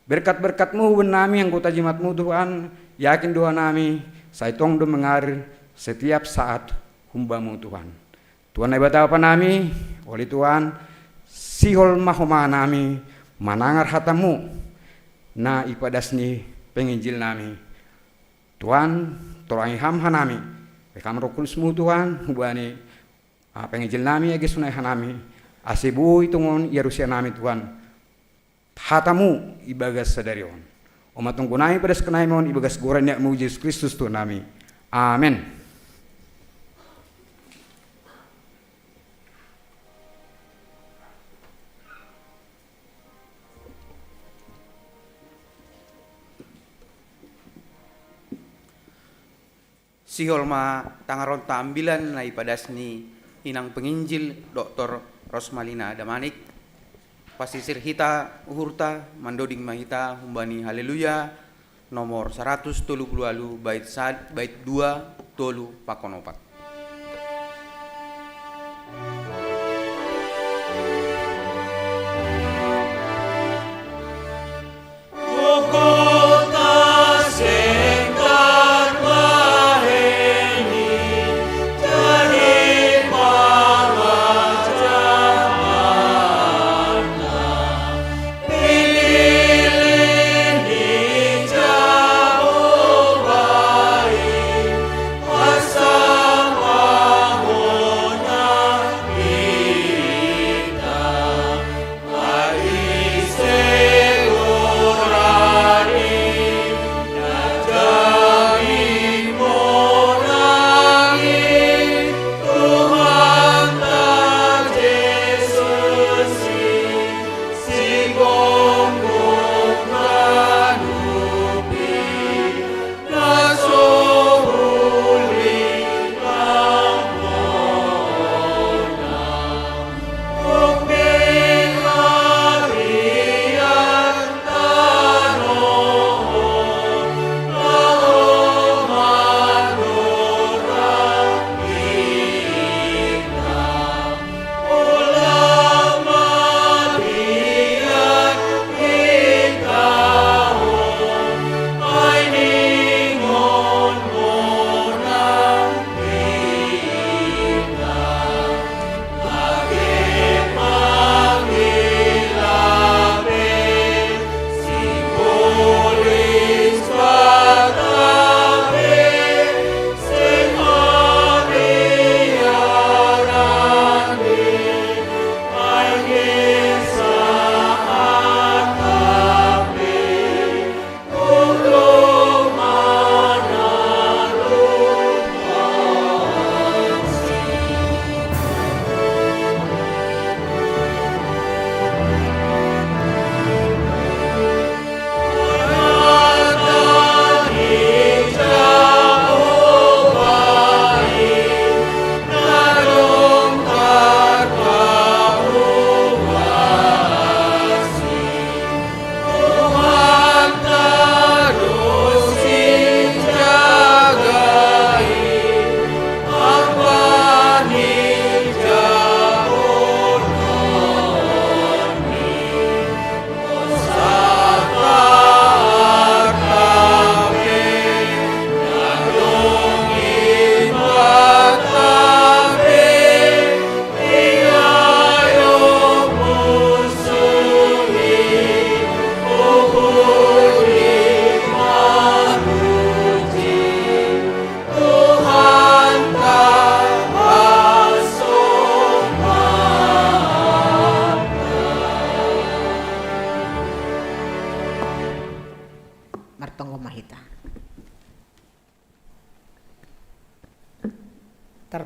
berkat-berkat-Mu benami anggota jemaat-Mu Tuhan. Yakin doa nami saya tong do mengalir setiap saat humba-Mu Tuhan. Tuhan hebat apa nami oleh Tuhan sihol mahoma nami manangar hatamu na ipadasni penginjil nami Tuhan tolongi ham hanami bekam Roh Kudus-Mu Tuhan hubani penginjil nami age sunai hanami asibu itungon Yerusia nami Tuhan hatamu ibagas sadarion omatong kunai pada sekenai mon ibagas goran ya mu Yesus Kristus Tuhan nami amin. Sihol ma tangaron tambilan na ipadasni inang penginjil Dr. Rosmalina Damanik pasisir hita uhurta mandoding mahita humbani haleluya nomor 130 bait 2 tolu pakonopat. Asa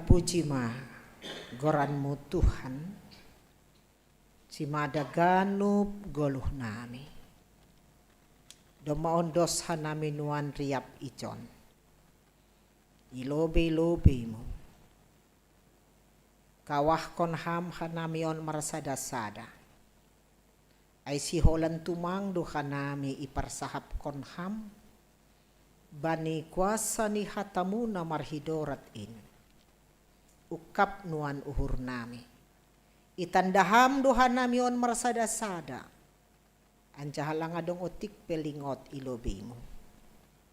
puji ma goranmu Tuhan, cimada ganup goluh nami. Doma ondos hanami nuan riap icon. Ilobe-lobemu. Kawah kon ham hanamion marasada-sada. Ai si holan tumang do hanami iparsahap kon ham. Bani kuasa ni hatamu na marhidorat in. Ukap nuan uhur nami. Itandaham doha nami on marsada-sada. Anjahalang adong otik pelingot ilobemu.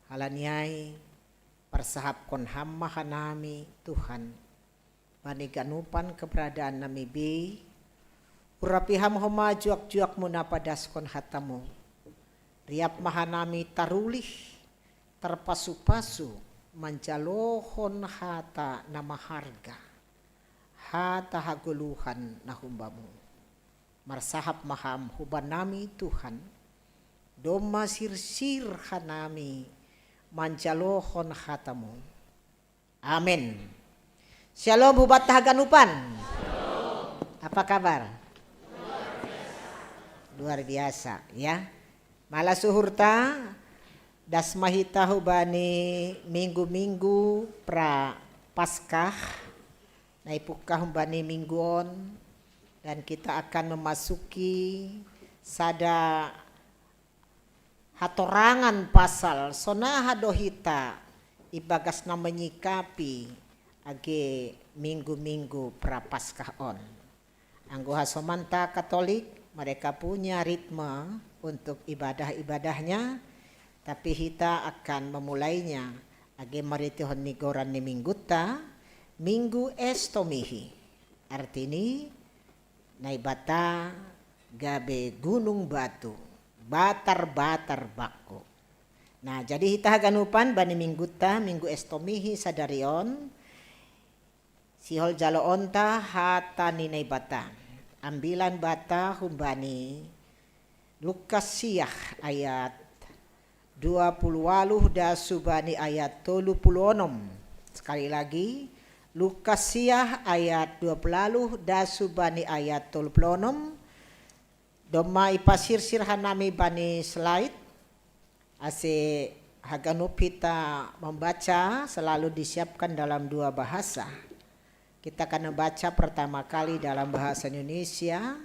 Halaniai persahap kon ham mahanami Tuhan. Bani ganupan keberadaan nami be. Urapiham homa juak-juak munapadas kon hatamu. Riap mahanami tarulih. Terpasu-pasu manjalohon hata nama harga. Hata haguluhan nahumbamu. Marsahap maham hubanami Tuhan. Doma sir-sir hanami manjalohon hatamu. Amin. Shalom hubat haganupan. Apa kabar? Luar biasa ya. Malah suhurta das mahita hubani minggu-minggu pra Paskah naipukah hubani mingguon dan kita akan memasuki sada hatorangan pasal sonaha dohita ibagas na menyikapi age minggu-minggu pra Paskah on. Anggoha somanta Katolik mereka punya ritme untuk ibadah-ibadahnya. Tapi kita akan memulainya age maritihon ni goran ni mingguta minggu estomihi. Artini naibata gabe gunung batu batar-batar bako. Nah jadi kita ganupan bani mingguta minggu estomihi sadarion sihol jalo onta hata ni naibata. Ambilan bata humbani Lukas siah ayat 28 dasubani ayat 36. Sekali lagi Lukas siah ayat 20 dasubani ayat 36. Doma ipasir-sir hanami bani slide. Ase haganup kita membaca selalu disiapkan dalam dua bahasa. Kita akan membaca pertama kali dalam bahasa Indonesia.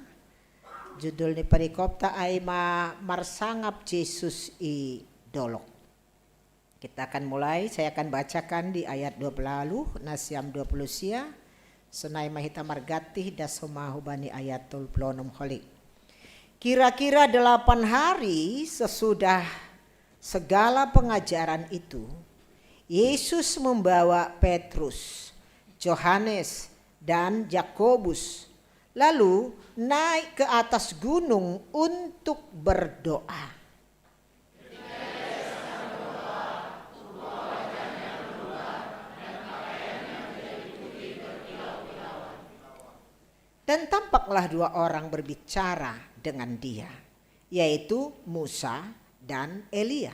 Judul ni perikopta aima marsangap Yesus i dolok. Kita akan mulai, saya akan bacakan di ayat 20 nasiam 20 sia. Senai mahita margatih dasomahu bani ayat 26 holik. Kira-kira 8 hari sesudah segala pengajaran itu, Yesus membawa Petrus, Yohanes dan Yakobus lalu naik ke atas gunung untuk berdoa. Dan tampaklah 2 orang berbicara dengan dia, yaitu Musa dan Elia.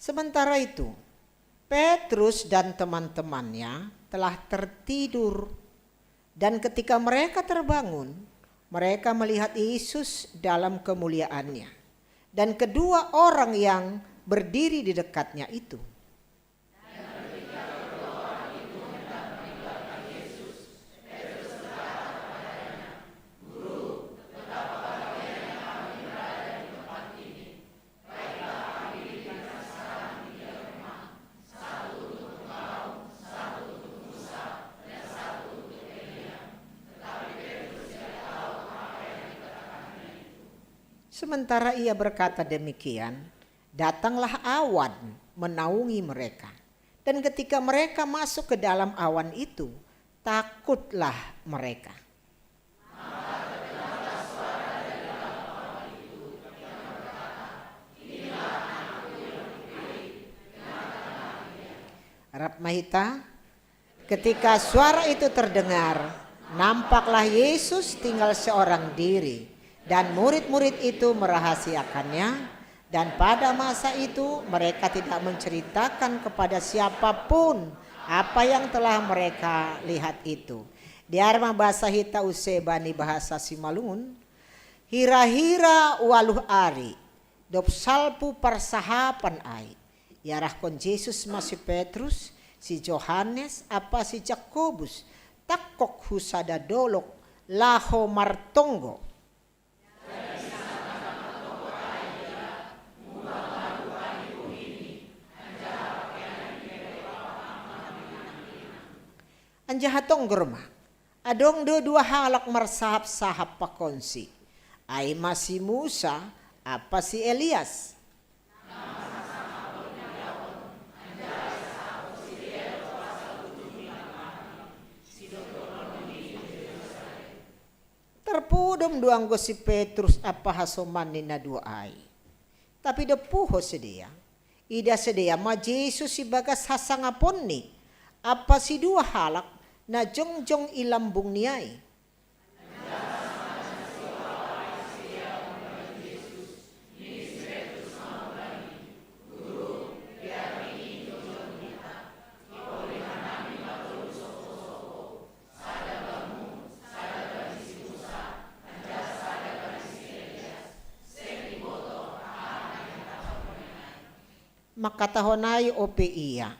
Sementara itu, Petrus dan teman-temannya telah tertidur, dan ketika mereka terbangun, mereka melihat Yesus dalam kemuliaannya, dan kedua orang yang berdiri di dekatnya itu. Sementara ia berkata demikian, datanglah awan menaungi mereka. Dan ketika mereka masuk ke dalam awan itu, takutlah mereka. Rab Mahita, ketika suara itu terdengar, nampaklah Yesus tinggal seorang diri, dan murid-murid itu merahasiakannya. Dan pada masa itu mereka tidak menceritakan kepada siapapun apa yang telah mereka lihat itu. Di arma bahasa hita use bani bahasa Simalungun, hira-hira waluh ari, dop salpu persahapan ai. Yarah kon Yesus masih Petrus, si Johannes, apa si Jakobus, takok husada dolok, laho martonggo. Anjahatong germa, adong dua halak marsahap-sahap pakonsi. Ay masih Musa, apa si Elias. Terpudum duanggo si Petrus apa hasoman ni na dua ay. Tapi depuho sedia. Ida sedia ma Jesus si bagas hasangapon ni. Apa si dua halak na jongjong ilambung niay. Makatahonay ope iya.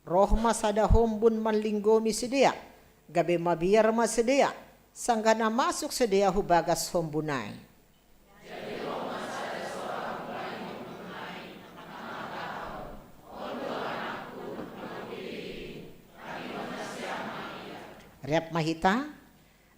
Rohma sada hombun manlinggomi sedia, gabe mabiar ma sedia, sanggana masuk sedia hubagas hombunai. Riap mahita,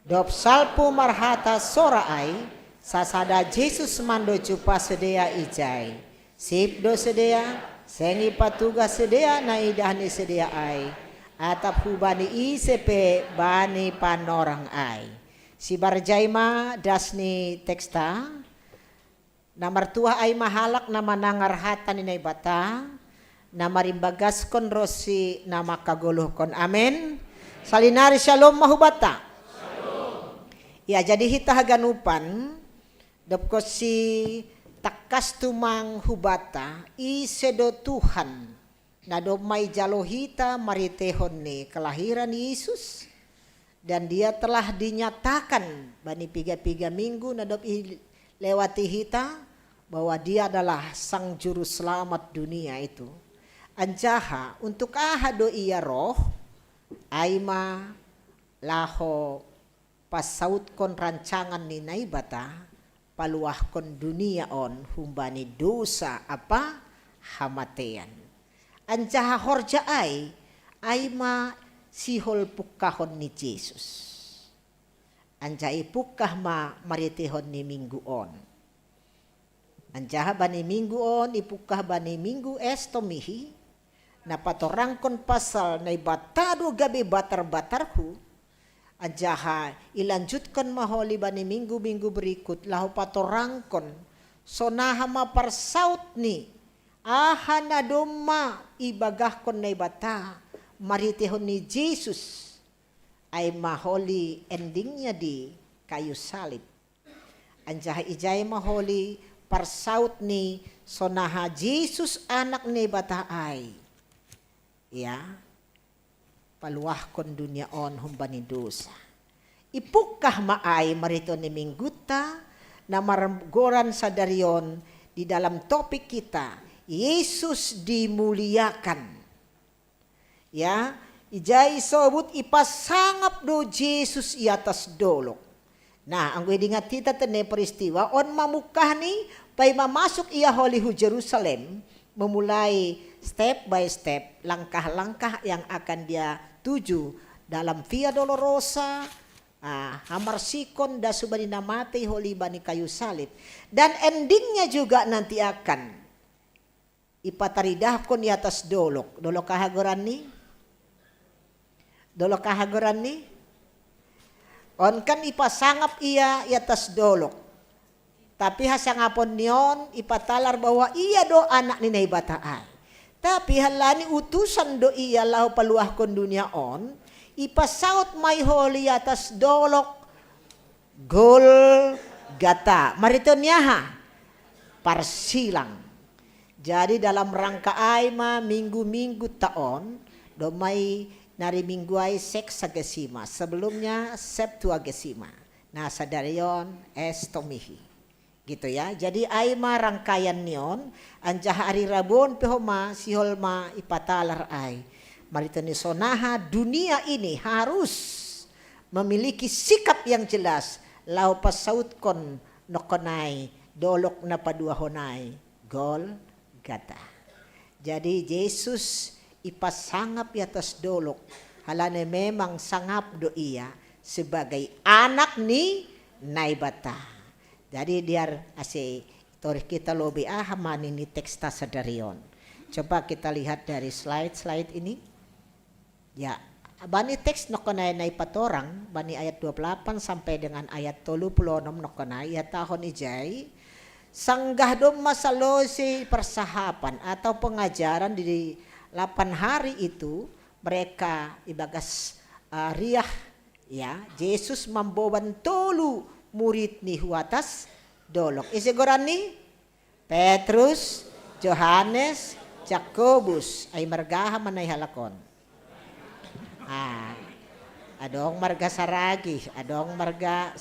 dop salpu marhata soraai, sasada Jesus mando cupa sedia ijai, sipdo sedia, sengi patuga sedia na idahni sedia ai, atap hubani ICP bani panorang ai. Si barjaima dasni teksta, namar tua ai mahalak nama nangarhatan inay bata, nama rimbagas kon rosi nama kaguluh kon. Amen. Salinari shalom mahubata. Ya jadi hita haganupan, dopko si takas tumang hubata isedo Tuhan na domay jalohita maritehon ni kelahiran Yesus, dan dia telah dinyatakan bani piga-piga minggu na dop lewati hita bahwa dia adalah sang juru selamat dunia itu. Anjaha untuk ahado iya roh aima laho pasaut kon rancangan ni naibata paluah kon dunia on humbani dosa apa hamatean. Anjaha horja ay ma sihol pukahon ni Jesus. Anjai pukah ma maritihon ni minggu on. Anjaha bani minggu on ipukah bani minggu estomihi na patorangkon pasal na ibatado gabi batar-batarku. Ajaha ilanjutkan maholi bani minggu-minggu berikut lahu patorangkon sonaha maparsaut ni ahana doma ibagahkon na ibata maritihon ni Jesus ay maholi endingnya di kayu salib. Anjaha ijay maholi parsaut ni sonaha Jesus anak ni ibata ay ya paluah kon dunia on humbani dosa. Ipukah maay marito ni mingguta na margoran sa darion di dalam topik kita, Yesus dimuliakan. Ya, ijay sobut ipasangap do Jesus i atas dolok. Nah, ang wedingat kita tene peristiwa on mamukah ni pay mamasuk iya holihu Jerusalem, memulai step by step, langkah-langkah yang akan dia tuju dalam Via Dolorosa, hamarsikon da subani namati holi bani kayu salib, dan endingnya juga nanti akan ipataridahkon di atas dolok kahagoran ni on kan ipasangap iya di atas dolok, tapi hasangapon niyon ipatalar bahwa iya do anak ni naibataan. Tapi halani utusan do iya lahu paluah kon dunia on, ipasaut may holi atas dolok gol gata. Marito niya ha, parsilang. Jadi dalam rangka ay minggu-minggu taon, do may nariminggu ay Sexagesima. Sebelumnya Septuagesima. Nah sadari yon estomihi. Gitu ya. Jadi ay rangkaian niyon, anjah hari Rabon pehoma siholma ipatalar ay. Marito ni sonaha, dunia ini harus memiliki sikap yang jelas. Lau pasautkon nokonay, dolok na paduahonay, gol gata. Jadi Yesus ipasangap di atas dolok. Halane memang sangap do iya sebagai anak ni naibata. Jadi diar ase tori kita lobi ahaman ini teksta sadarion. Coba kita lihat dari slide ini. Ya, bani teks nokonay naipatorang bani ayat 28 sampai dengan ayat 36 nokonay ya tahun ijay. Sanggah dom masalosi persahapan atau pengajaran di 8 hari itu mereka ibagas riah ya Yesus membawan tolu murid ni huatas dolok. Isigoran ni Petrus, Yohanes, Jakobus ay margaha manay halakon. Adong marga saragi, adong marga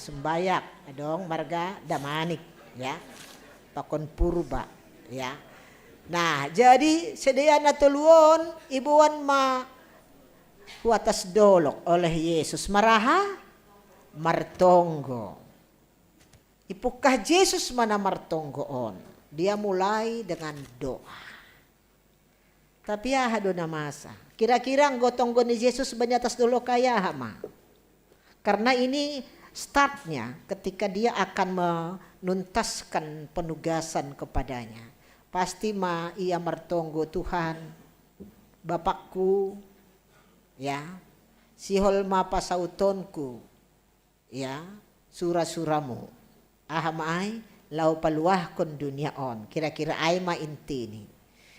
sumbayak, adong marga damanik. Ya, pakon purba, ya. Nah, jadi sedia na tuluon ibuan ma huatas dolok oleh Yesus maraha martonggo. Ipukah Yesus mana martonggoon? Dia mulai dengan doa. Tapi hado na masa. Kira-kira ang gotonggo ni Yesus banyatas dolok kaya hama. Karena ini startnya ketika dia akan menuntaskan penugasan kepadanya. Pasti ia mertonggo Tuhan, Bapakku, ya, sihol pasautonku, ya, surah-suramu, ahamai lau paluah kon dunia on. Kira-kira ay intini.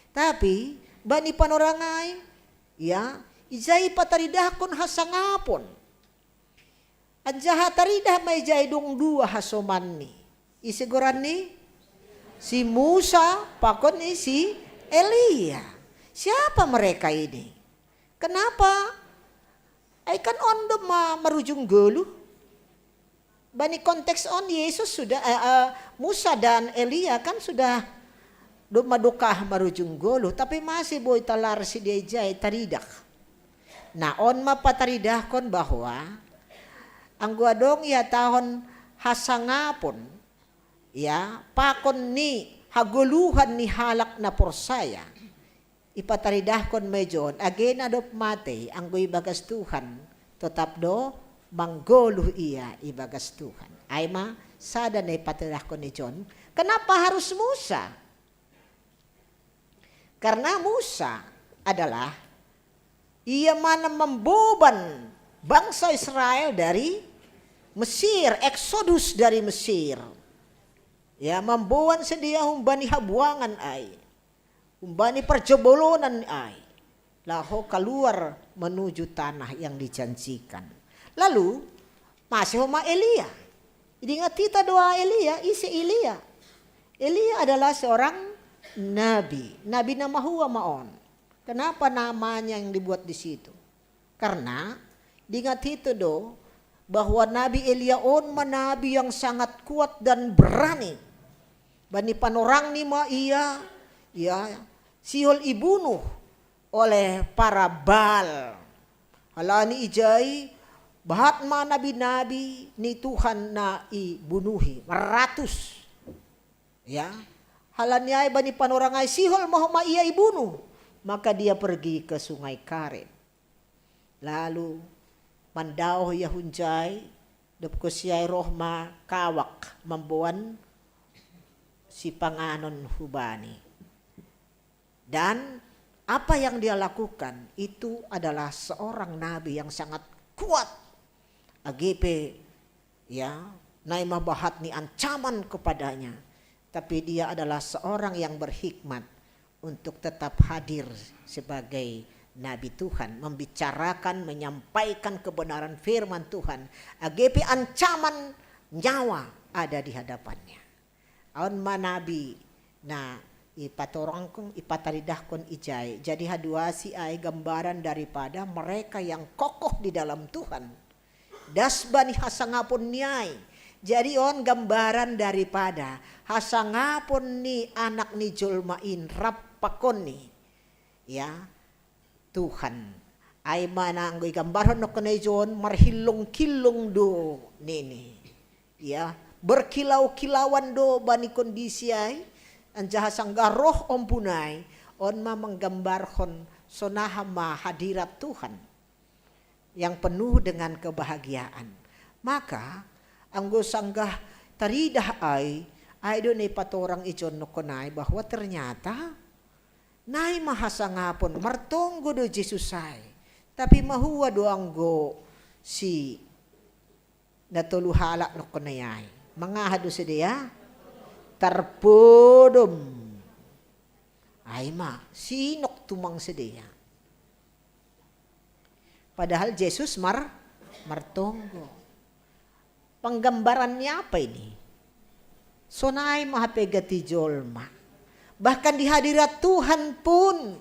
Tapi bani panorangai, ya, ijay pataridah kon hasangapon. Anjaha taridah may jay dong dua hasoman ni. Isiguran ni si Musa pakon ni si Elia. Siapa mereka ini? Kenapa? Ay kan ondo marujung gelu. Bani konteks on Yesus sudah Musa dan Elia kan sudah madukah marujung gelu, tapi masih boy talar si dia jay taridak. Nah on mapataridah kon bahwa ang guadong ya tahon hasangapon ya pakon ni haguluhan ni halak na porsaya ipataridah kon medyon again adop mate ang goy bagas Tuhan tetap do manggoluh iya ibagas Tuhan ay sada na ipataridah kon ni John. Kenapa harus Musa? Karena Musa adalah ia mana membeban bangsa Israel dari Mesir, Exodus dari Mesir. Ya, membawan sedia humbani habuangan ay. Humbani perjebolonan ay. Laho keluar menuju tanah yang dijanjikan. Lalu masih homa Elia. Ingat kita doa Elia, isi Elia. Elia adalah seorang nabi. Nabi nama huwa maon. Kenapa namanya yang dibuat di situ? Karena ingat itu do bahwa Nabi Elia on nabi yang sangat kuat dan berani. Bani panorang ni ia ya sihol ibunuh oleh para Baal. Halani ijai bahat nabi-nabi ni Tuhan na ibunuhi maratus. Ya. Halani ay bani panorang ay sihol mahoma ia ibunuh. Maka dia pergi ke sungai Karet. Lalu mandao yahunjay dapko siyay rohma kawak mambuan si panganon hubani. Dan apa yang dia lakukan itu adalah seorang nabi yang sangat kuat. Agipe ya naimah bahat ni ancaman kepadanya. Tapi dia adalah seorang yang berhikmat untuk tetap hadir sebagai nabi Tuhan, membicarakan, menyampaikan kebenaran firman Tuhan. Agepi ancaman nyawa ada di hadapannya. Aun manabi na ipatorangkong ipataridahkon ijay. Jadi haduasi ay gambaran daripada mereka yang kokoh di dalam Tuhan. Dasbani hasangapon niyay. Jadi on gambaran daripada hasangapon ni anak ni Julmain rapakon ni. Ya, Tuhan ay mananggoy gambaran no kanay John marhilong-kilong do nini. Ya, berkilau-kilauan do bani kondisi ay anjaha sangga roh ompunay on manggambarhon sonahama hadirat Tuhan yang penuh dengan kebahagiaan. Maka anggo sanggah taridah ay do ni patorang ijon no konay bahwa ternyata nay mahasangapon martonggo do Jesus ay tapi mahuwa do anggo si natuluhala no konay mga hado si dia tarpodom ay sinok tumang sedia. Padahal Jesus martonggo. Penggambarannya apa ini? Sonay mahapegati jolma. Bahkan di hadirat Tuhan pun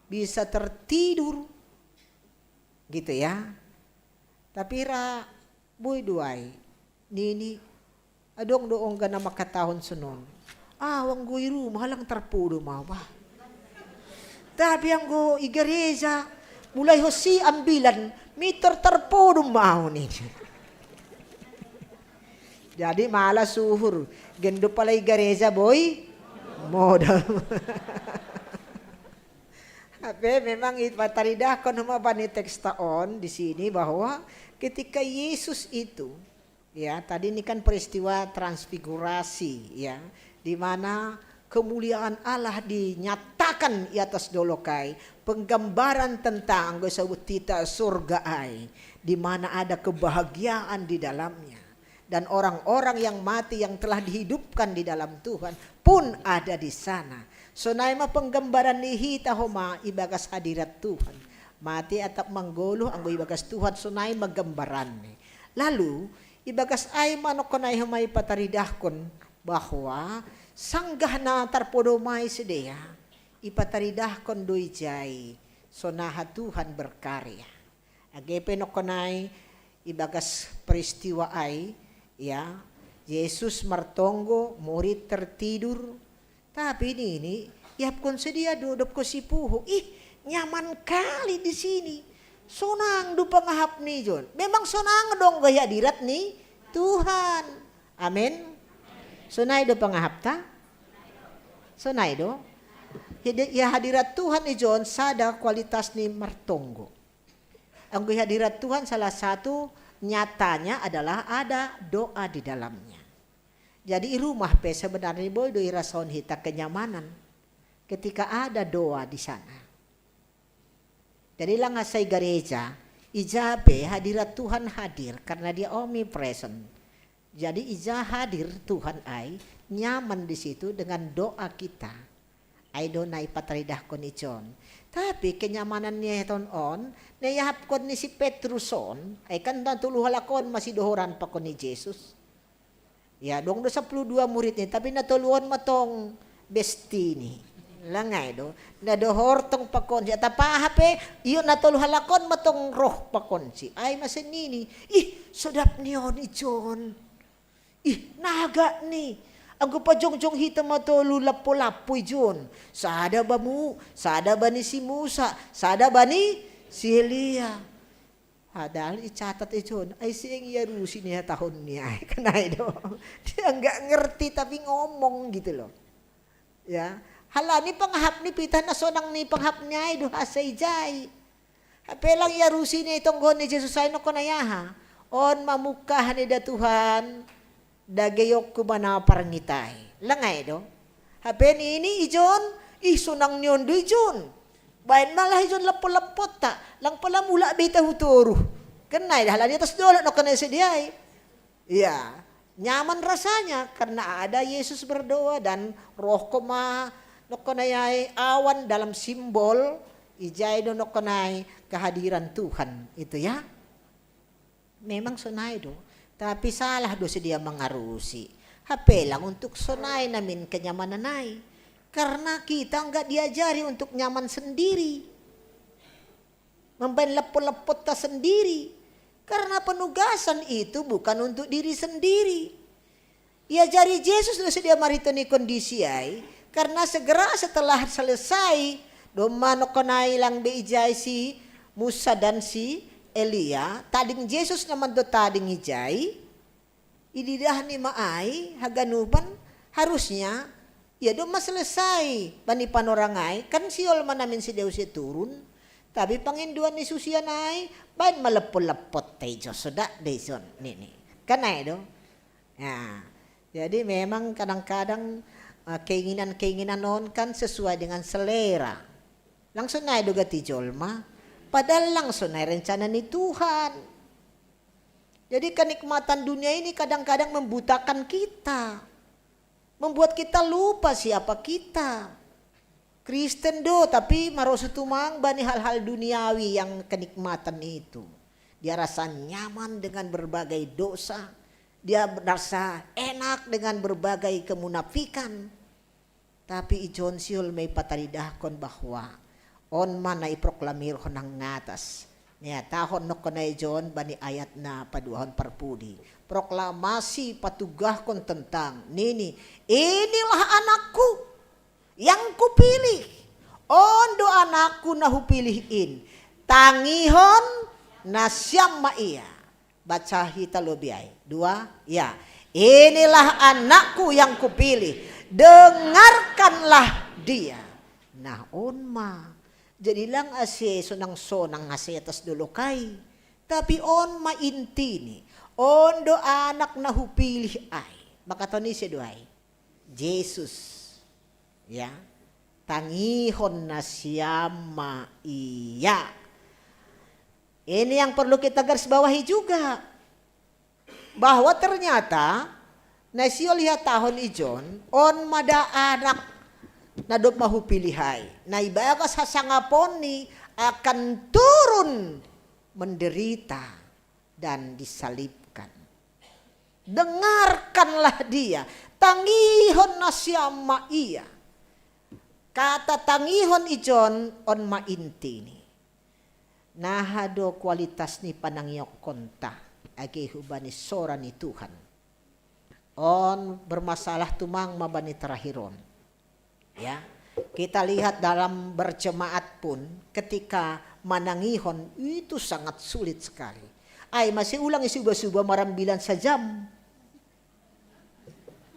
bisa tertidur. Gitu ya. Tapi boy duay nini adong doong ka na makatahon sunon. Wang guiru, mahalang tarpudo mawa. Tapi ang go igareza, mulay hosi ambilan, meter tarpudo mawa ni. Jadi malas suhur. Gendo pala igareza boy, modal. Tapi memang ipataridah ko naman ba ni tekstaon di sini bahwa ketika Yesus itu ya, tadi ini kan peristiwa transfigurasi ya, di mana kemuliaan Allah dinyatakan di atas dolokai, penggambaran tentang gesawutita surga ai, di mana ada kebahagiaan di dalamnya dan orang-orang yang mati yang telah dihidupkan di dalam Tuhan pun ada di sana. So naima penggambaran nihita homa ibagas hadirat Tuhan. Mati atap manggolo anggo ibagas Tuhan so naay maggambaran ni. Lalu ibagas ay manokonay humay pataridahkon bahwa sanggah na tarpodomay sedeya ipataridahkon doy jay sonaha Tuhan berkarya. Agepe nokonay ibagas peristiwa ay ya Yesus martonggo murid tertidur tapi ini yapkon sedia duduk ko si puho nyaman kali di sini. Sonang do pangahap ni John. Memang sonang dong gaya dirat ni Tuhan. Amin. Sonay do pangahap ta? Sonay do. Ya hadirat Tuhan ni John sada kualitas ni martonggo. Ang gaya hadirat Tuhan salah satu nyatanya adalah ada doa di dalamnya. Jadi rumah pe sebenarnya boy do irason hita kenyamanan ketika ada doa di sana. Jadi lang sa gereja, ijabe hadirat Tuhan hadir karena dia omnipresent. Jadi ija hadir Tuhan ay nyaman di situ dengan doa kita. Ay do na ipataridah ko ni John. Tapi kenyamanan niya ton on, nayahap ko ni si Petruson, ay kan natuluhalakon masidohoran pa ko ni Jesus. Ya dong do 12 murid ni, tapi natuluan matong bestini. Langay do nadohor tong pakon si tapahape iyo natulhalakon matong roh pakon si ay masenini sedap niyo ni John naga ni ang pa jongjong hita matulu lapo-lapoy John sada ba ni si Musa sada ba ni si Elia padahal icatat John ay siyang yarusi niya tahun niya ay kanay do dia enggak ngerti tapi ngomong gitu loh ya. Hala ni panghap ni pitan na sonang ni panghap niya ay duha sa ijay. Hapelang yarusi ni itong ni Jesus ay no konayaha. On mamukah ni da Tuhan dagayok ko ba na parangitay. Langay do. Hapen ini ijon isunang nyon do ijon. Bayan malah ijon lapot-lapot ta. Lang pala mula bita huturo. Kenay hala ni tas dolo no kanay sa diay. Ya, nyaman rasanya karena ada Yesus berdoa dan roh koma no konayay awan dalam simbol ijay do nokonay kehadiran Tuhan itu ya. Memang sonay do, tapi salah do si dia mengarusi. HP lang untuk sonay namin kenyamananay. Karena kita enggak diajari untuk nyaman sendiri. Membain lepot-lepot ta sendiri. Karena penugasan itu bukan untuk diri sendiri. Iajari Yesus do si dia maritoni kondisi ay. Karena segera setelah selesai domano konay lang beijay si Musa dan si Elia, tading Yesus naman do tading ijay, ididah ni maay haganuban harusnya ya do maselesai bani panorangay kan siol man namin si Deus turun, tapi panginduan ni susianay bain malepot-lepot tay Diyos soda deson nini kanay do. Nah, jadi memang kadang-kadang keinginan-keinginan non kan sesuai dengan selera. Langsung na do gati jolma. Padahal langsung na rencana ni Tuhan. Jadi kenikmatan dunia ini kadang-kadang membutakan kita. Membuat kita lupa siapa kita. Kristen do tapi marosu tumang bani hal-hal duniawi yang kenikmatan itu. Dia rasa nyaman dengan berbagai dosa. Dia merasa enak dengan berbagai kemunafikan. Tapi ijon siul may pataridahkon bahwa on man na iproklamir ko ng ngatas. Niya tahon no ko na ijon bani ayat na paduahon parpudi. Proklamasi patugah kon tentang nini. Inilah anakku yang kupilih. Ondo anakku na hupilihin. Tangihon na siyam maiya. Baca hita lobiay. 2, ya. Inilah anakku yang kupilih. Dengarkanlah dia. Nah onma. Jadi lang ase sonang-sonang ase atas dulokay. Tapi on maintini. On do anak na hupilih ay. Makatoni si doay. Jesus. Ya. Tangihon na siyama iya. Ini yang perlu kita garis bawahi juga. Bahwa ternyata nasio lihat tahun ijon on mada anak nadop mahupilihay. Na ibagas hasangapon ni akan turun menderita dan disalibkan. Dengarkanlah dia. Tangihon na siyama iya. Kata tangihon ijon on maintini. Nahado kualitas ni panangyok konta. Agi hubani sora ni Tuhan. On bermasalah tumang mabani terahiron. Ya. Kita lihat dalam berjemaat pun ketika manangihon itu sangat sulit sekali. Ay masih ulang isuba-suba marambilan sa jam.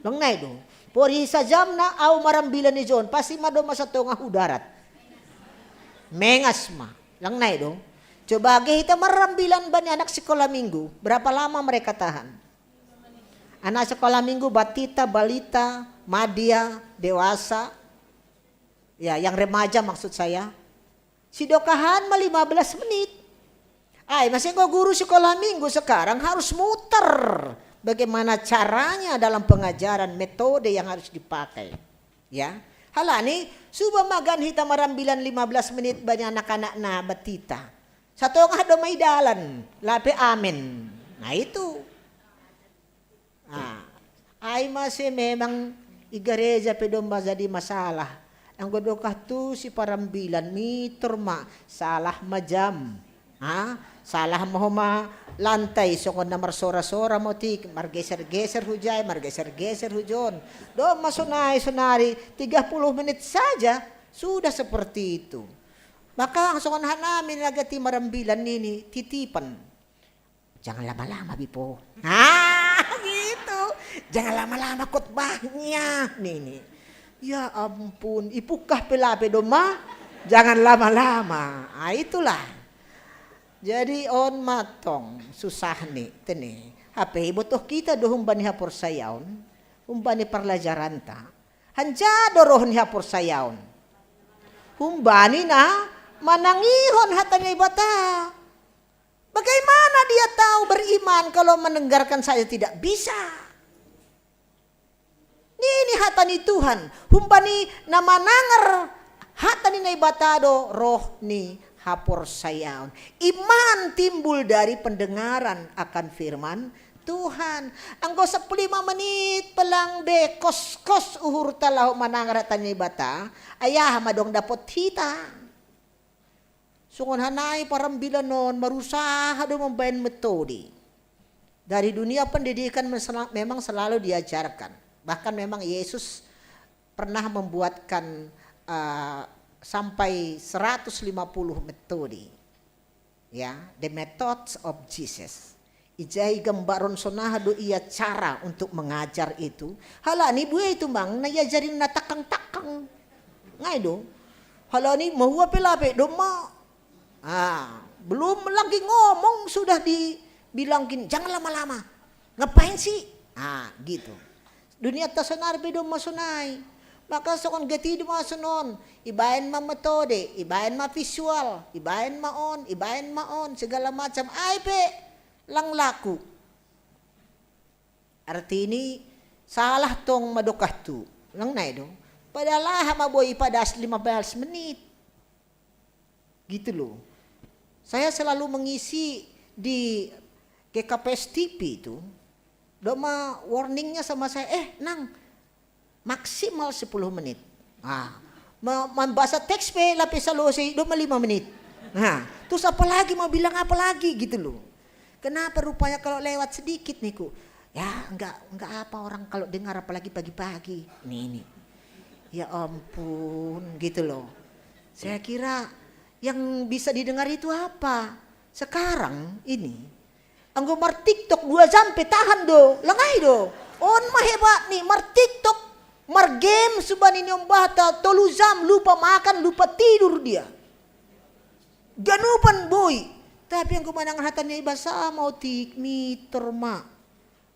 Lang na ito. Pori sa jam na aw marambilan ni John. Pasti madoma sa tunga hudarat. Mengas ma. Lang na ito. Coba kita marambilan ba ni anak sekolah minggu? Berapa lama mereka tahan? Anak sekolah minggu batita, balita, madya, dewasa. Ya, yang remaja maksud saya. Si dokahan 15 menit. Ay, masih kok guru sekolah minggu sekarang harus muter. Bagaimana caranya dalam pengajaran, metode yang harus dipakai. Ya. Halani, suba magan hita marambilan 15 menit banyak anak-anak na batita. Satu nga do may dalan, lapi amin. Nah itu. Ay masih memang igareja pedomba jadi masalah. Ang godokah tu si parambilan miturma salah majam. Salah mahoma lantai sokon na marsora-sora mo tik margeser-geser hujay, margeser-geser hujon. Do masunay-sunari 30 menit saja sudah seperti itu. Maka ang sokonahan namin nagati marambilan nini titipan. Jangan lama-lama bipo. Gitu. Jangan lama-lama khotbahnya nini. Ya ampun, ipukah pelape doma. Jangan lama-lama. Itulah. Jadi on matong susah nih tene. HP butuh kita do humbani hapor sayaon. Humbani parlajaran ta. Hanja dorohon hapor sayaon. Humbani na manangihon hatanya ibata. Bagaimana dia tahu beriman kalau mendengarkan saja tidak bisa? Ini hatani Tuhan. Humbani na manangar Hata ni naibatado roh ni hapor sayaon. Iman timbul dari pendengaran akan firman Tuhan. Anggo 15 menit pelang be kos uhur talahu manangaratan ni bata. Ayah madong dapot hita. Sungon hanay parang bilanon marusaha do membayan metode. Dari dunia pendidikan memang selalu diajarkan. Bahkan memang Yesus pernah membuatkan sampai 150 metode. Ya, the methods of Jesus. Ijai gambaron sonaha do iya cara untuk mengajar itu. Hala ni buaya itu bang, nayajarin na takang-takang. Ngay do. Hala ni mahuwa pelape do ma. Belum lagi ngomong sudah dibilangin jangan lama-lama. Ngapain sih? Gitu. Dunia tasonar bedo masunay. Maka sokon gati do masunon. Ibayan ma metode, ibayan ma visual, ibayan ma on, segala macam. Ay pe lang laku. Arti ini salah tong madokah tu. Lang na do. Padahal maboy pada 15 menit. Gitu loh. Saya selalu mengisi di GKPS TV itu. Doma warningnya sama saya, nang maksimal 10 menit. Membaca teks pe lapis salosi 5 menit. Terus apa lagi mau bilang apa lagi gitu loh. Kenapa rupanya kalau lewat sedikit nih ku? Ya enggak apa orang kalau dengar apalagi pagi-pagi. Nih. Ya ampun gitu loh. Saya kira yang bisa didengar itu apa? Sekarang ini anggo mar TikTok 2 jam tahan do, langay do. On mahebat nih mar TikTok, mar game suban ini bata 3 jam lupa makan, lupa tidur dia. Ganupan boy. Tapi yang kumanang hatan niya ibasa mau meter ma.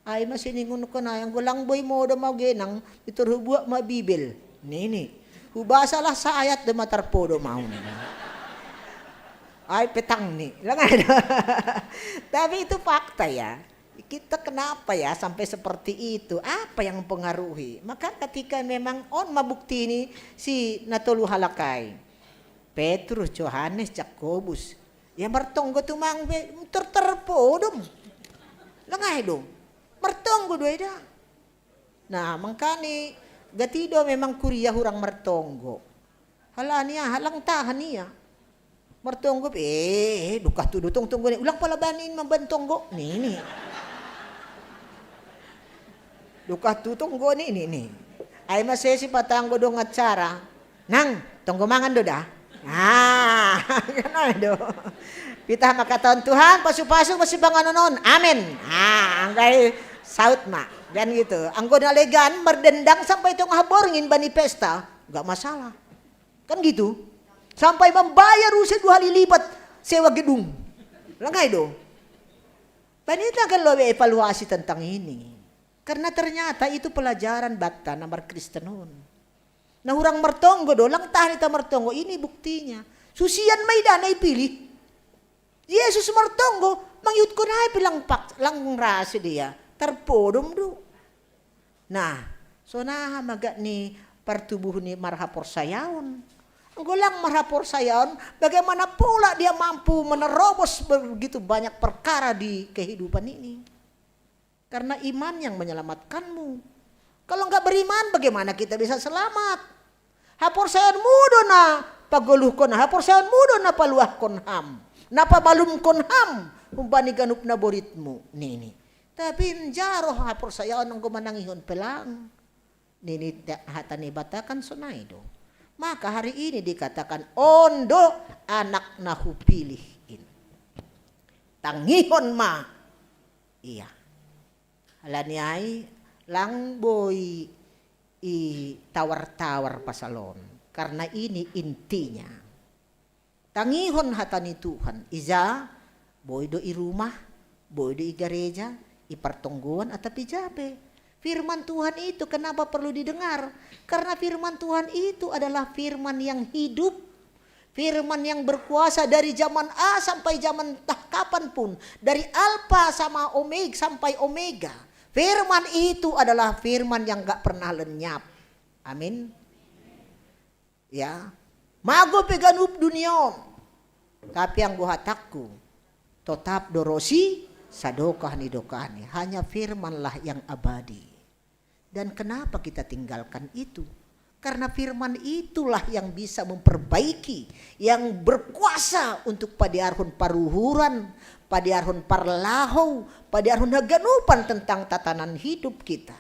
Ay masih ningun ko na yang gulang boy mo do mau genang itur hubuak ma Bibel. Nini. Hubasalah sa ayat de matarpodo mau nila. Ay petang nih, tapi itu fakta ya. Kita kenapa ya sampai seperti itu? Apa yang mempengaruhi? Maka ketika memang mabukti ini si natulu halakay, Petrus, Yohanes, Yakobus, ya martonggo tumang terpodom, langay dong, martonggo doy dah. Nah mangkani gatido memang kuliah hurang martonggo, halang tahan niya. Martonggo dukah tu tunggu ni ulang palabanin mambantonggo ni dukah tu tunggo ni ay masesi patanggo dong acara nang tunggo mangan do dah ganun do pitah makaton Tuhan pasu-pasu masih banganonon amin anggay saut ma dan gitu anggo nalegan merdendang sampai tong haborngin bani pesta enggak masalah kan gitu. Sampai membayar usia 2 kali lipat sewa gedung. Langay do. Banita kan lo evaluasi tentang ini. Karena ternyata itu pelajaran bakta namar Kristenon. Nah orang mertonggo do, lang tahan ita mertonggo, ini buktinya. Susian may danay pilih. Yesus mertonggo, mangyut ko na pilang lang rasi dia. Terpodom do. Nah, so maga ni pertubuh ni marhapor sayaon. Gulang marhapor sayaon, bagaimana pula dia mampu menerobos begitu banyak perkara di kehidupan ini. Karena iman yang menyelamatkanmu. Kalau enggak beriman, bagaimana kita bisa selamat? Hapor sayaon mudo na paguluh kon, hapor sayaon mudo na paluah kon ham. Napa balum kon ham, umpani ganup na boritmu. Nini. Tapi njaro hapor sayaon ang gumanangihon pelang. Nini hatani batakan sonay do. Maka hari ini dikatakan ondo anak nahu pilihin. Tangihon ma. Iya. Halaniay lang boy i tawar-tawar pasalon. Karena ini intinya. Tangihon hatani Tuhan. Iza boy do i rumah, boy do i gereja, i pertongguan atau pijabe. Firman Tuhan itu kenapa perlu didengar? Karena firman Tuhan itu adalah firman yang hidup. Firman yang berkuasa dari zaman A sampai zaman kapanpun. Dari Alpha sama Omega sampai Omega. Firman itu adalah firman yang gak pernah lenyap. Amin. Ya. Mago peganup duniaon. Tapi ang buhatakku tetap dorosi sadokah ni dokahni. Hanya firmanlah yang abadi. Dan kenapa kita tinggalkan itu? Karena firman itulah yang bisa memperbaiki, yang berkuasa untuk padiarhon paruhuran, padiarhon parlahau, padiarhon haganupan tentang tatanan hidup kita.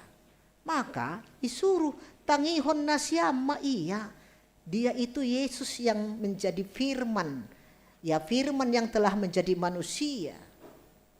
Maka disuruh tangihon na siya maiya. Dia itu Yesus yang menjadi firman. Ya, firman yang telah menjadi manusia.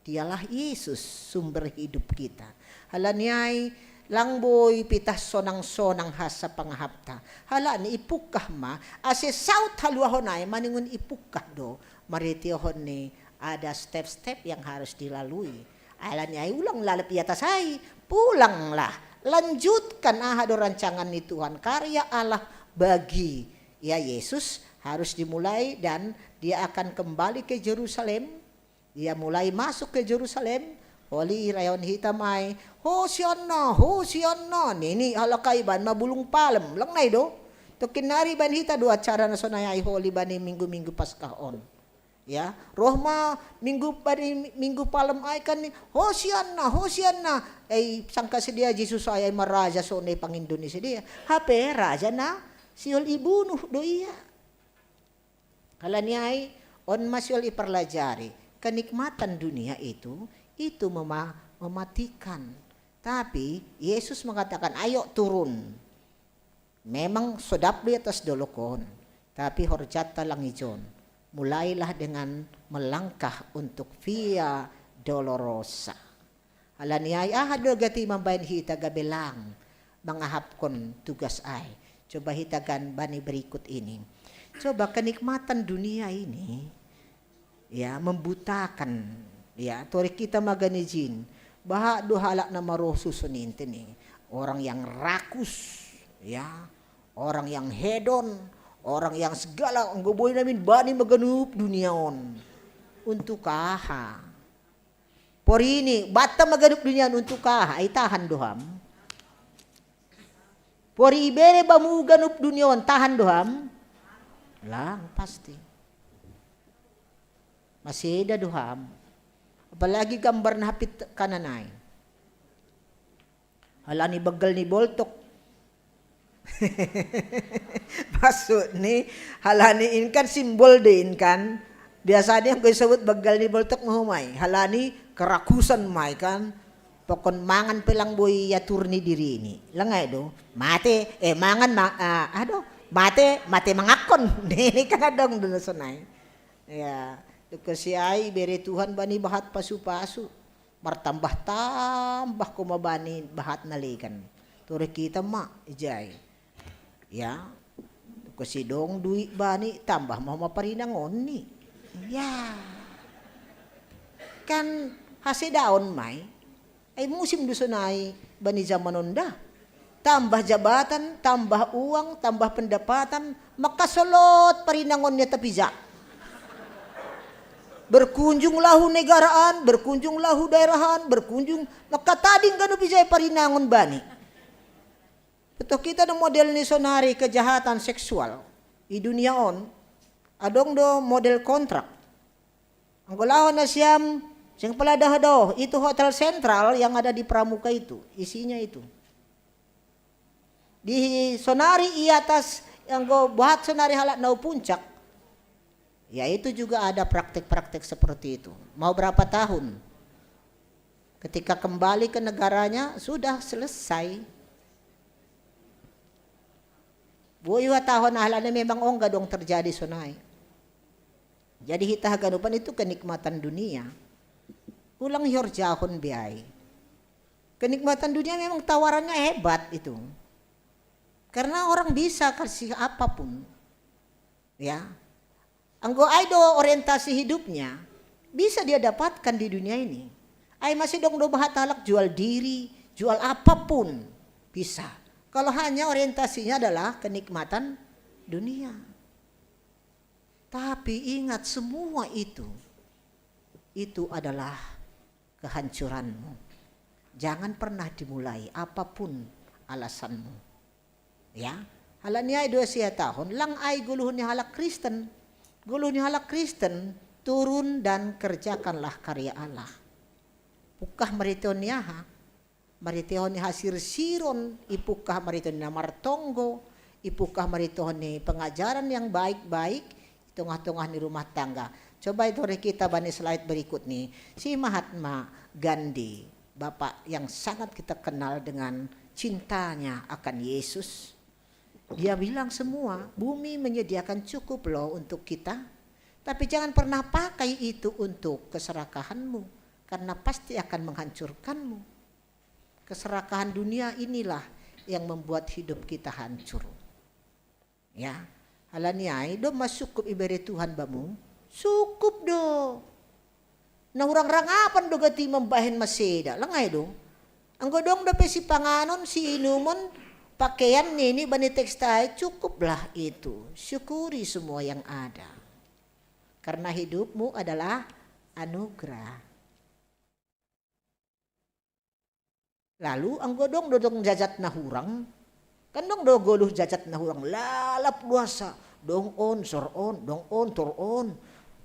Dialah Yesus sumber hidup kita. Halaniay langboy pitah sonang-sonang hasa pangahapta. Hala ni ipukah ma ase saut haluahonay maningun ipukah do maritihon ni ada step-step yang harus dilalui. Ala ni ay ulang lalap iatas ay pulanglah lanjutkan ahado rancangan ni Tuhan, karya Allah bagi ya Yesus harus dimulai dan dia akan kembali ke Yerusalem. Dia mulai masuk ke Yerusalem. Oli rayon hitam ay Hosianna nini halakay ban mabulong palem lang nay do to kinari ban hita do acara na sonay ay holi bani minggu paskahon ya rohma minggu palem ay kan Hosianna ay sangka sedia Jesus ay maraja sonay Pangindonesia dia hape raja na siol ibunuh do iya kalani ay on masyol iparlajari kenikmatan dunia itu mematikan. Tapi Yesus mengatakan ayo turun. Memang sodap di atas dolokon. Tapi horjata langijon. Mulailah dengan melangkah untuk via dolorosa. Alaniay ahado gati mambayan hita gabelang. Mangahapkon tugas ay. Coba hitagan bani berikut ini. Coba kenikmatan dunia ini ya membutakan. Ya, tori kita maganijin. Baha duhalak na maroh susunin tini. Orang yang rakus, ya, orang yang hedon, orang yang segala nggoboy namin bani maganup duniaon. Untuk kaha. Pori ini bata maganup duniaon untuk kaha ay tahan doham. Pori ibere bamu ganup duniaon tahan doham. Lang pasti. Masih ada doham. Apalagi gambar na hapit kananay. Hala ni bagal ni boltok. Maksud ni hala ni inkan simbol din kan. Biasanya yang disebut bagal ni boltok mahumay. Hala ni kerakusan may kan. Pokon mangan pelang boy yatur ni diri ini. Langay do. Mate mate mangakon. Ini kan adong doon sunay. Ya. Kasi ay bere Tuhan bani bahat pasu-pasu martambah-tambah kumabani bahat nalikan tore kita ma ijay ya kasi dong duit bani tambah mau maparinangon ni ya kan hasidaon may ay musim dusunay bani zaman onda tambah jabatan tambah uang tambah pendapatan makasolot parinangon niya tapiza. Berkunjung lahu negaraan, berkunjung lahu daerahan, berkunjung makatading gano bijay parinangon bani. Beto kita ng model ni sonari kejahatan seksual di dunia on, adong do model kontrak. Ang gulahon na siyam, siyang paladahado, itu hotel sentral yang ada di Pramuka itu, isinya itu. Di sonari iatas yang go buhat sonari halak nau puncak. Ya itu juga ada praktek-praktek seperti itu. Mau berapa tahun? Ketika kembali ke negaranya sudah selesai. Buiwa tahun ahlana memang onga dong terjadi sonai. Jadi hita haganupan itu kenikmatan dunia. Ulang hiorjahon biay. Kenikmatan dunia memang tawarannya hebat itu. Karena orang bisa kasih apapun. Ya. Anggo aido orientasi hidupnya bisa dia dapatkan di dunia ini. Ay masih dong do bahatalak jual diri, jual apapun bisa. Kalau hanya orientasinya adalah kenikmatan dunia. Tapi ingat semua itu adalah kehancuranmu. Jangan pernah dimulai apapun alasanmu. Ya, Hala niya 2 tahun lang ay guluhon ni halak Kristen. Guluhon ni halak Kristen, turun dan kerjakanlah karya Allah. Pukah mariton niya ha. Maritohon ni hasir-siron, ipukah mariton ni martonggo, ipukah maritohon ni pengajaran yang baik-baik, tengah-tengah ni rumah tangga. Coba itu kita bani slide berikut nih. Si Mahatma Gandhi, bapak yang sangat kita kenal dengan cintanya akan Yesus. Dia bilang semua, bumi menyediakan cukup loh untuk kita. Tapi jangan pernah pakai itu untuk keserakahanmu, karena pasti akan menghancurkanmu. Keserakahan dunia inilah yang membuat hidup kita hancur. Ya, halaniai do masuk ibere Tuhan bamu, cukup do. Nah orang-orang do gati membahin maseda, langay do. Ang godong do si panganon, si inumon, pakaian ini bani tekstil, cukuplah itu. Syukuri semua yang ada. Karena hidupmu adalah anugerah. Lalu ang godong dodong jajat na hurang, kandong do goluh jajat na hurang, lalap luasa, dong on, sor on, dong on, tor on,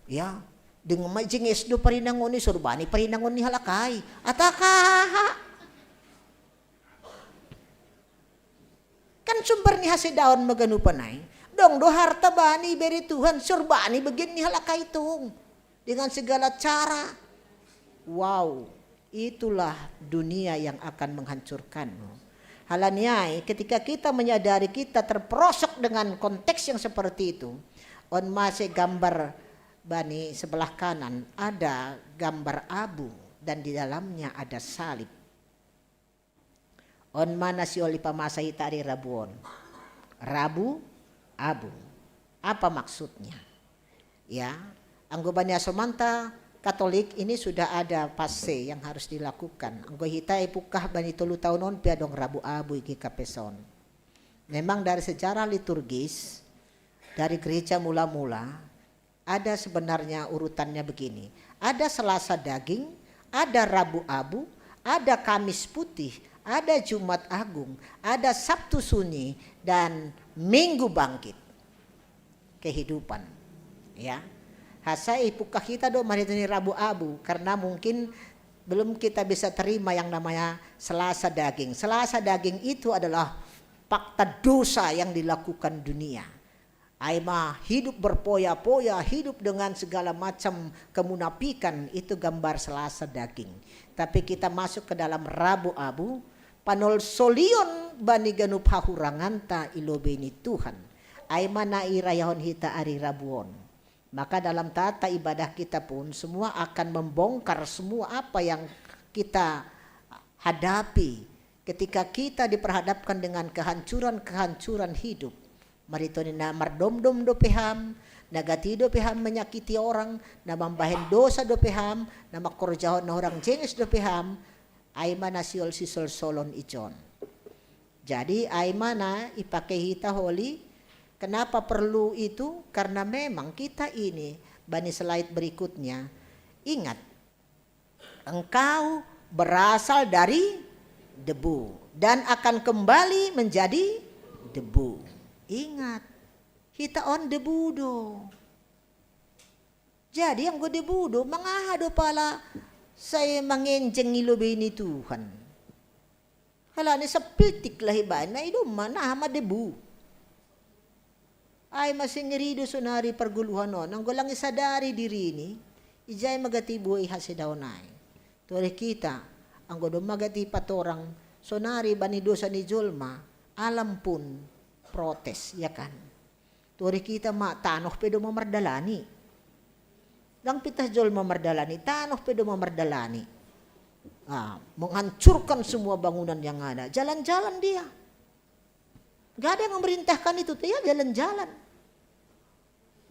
ya, dengan majing esdo parinangon ni sorbani, parinangon ni halakay, atakaha. Kan sumber ni hasidaon maganupanay, dong do harta bani beri Tuhan, sorbani bagian ni halakay itong, dengan segala cara, wow. Itulah dunia yang akan menghancurkanmu. Halaniai, ketika kita menyadari kita terperosok dengan konteks yang seperti itu, on masih gambar bani sebelah kanan ada gambar abu dan di dalamnya ada salib. On mana si oli pamasai tari rabuon. Rabu, abu. Apa maksudnya? Ya, anggobanya somanta Katolik ini sudah ada pase yang harus dilakukan. Anggo hita ipukah bani 3 tahunon piadong rabu abu iki kapeson. Memang dari sejarah liturgis dari gereja mula-mula ada sebenarnya urutannya begini. Ada Selasa daging, ada Rabu abu, ada Kamis putih, ada Jumat agung, ada Sabtu sunyi dan Minggu bangkit. Kehidupan. Ya. Hasa ipukah kita do maritani Rabu abu karena mungkin belum kita bisa terima yang namanya Selasa daging. Selasa daging itu adalah fakta dosa yang dilakukan dunia. Aima hidup berpoya-poya, hidup dengan segala macam kemunafikan, itu gambar Selasa daging. Tapi kita masuk ke dalam Rabu abu, panol solion bani ganup hahuranganta ilobeni Tuhan. Aima na irayahon hita ari rabuon. Maka dalam tata ibadah kita pun semua akan membongkar semua apa yang kita hadapi ketika kita diperhadapkan dengan kehancuran-kehancuran hidup. Maritoni na mardomdom do peham, nagati do peham menyakiti orang, na mambahin dosa do peham, na makorjahon na orang jengis do peham, ay mana siol sisol solon ijon. Jadi ay mana ipakai hita holi. Kenapa perlu itu? Karena memang kita ini, bani slide berikutnya, ingat, engkau berasal dari debu dan akan kembali menjadi debu. Ingat, kita on debu do. Jadi yang gue debu do, mangahado pala saya mengenjeng ilobini Tuhan. Hala ni sa piltik lahiban na idom mana hama debu. Ay masingirido sunari perguluhan non. Ang gulang isadari diri ini, ijay magati buhay hasidawnay. Tuwari kita, ang godom magati patorang sonari banido sa ni Jolma, alam pun protes, ya kan. Tuwari kita tanoh pedo mamardalani. Lang pitas Jolma mardalani, tanoh pedo mamardalani. Menghancurkan semua bangunan yang ada. Jalan-jalan dia. Gak ada yang memerintahkan itu, ya jalan-jalan.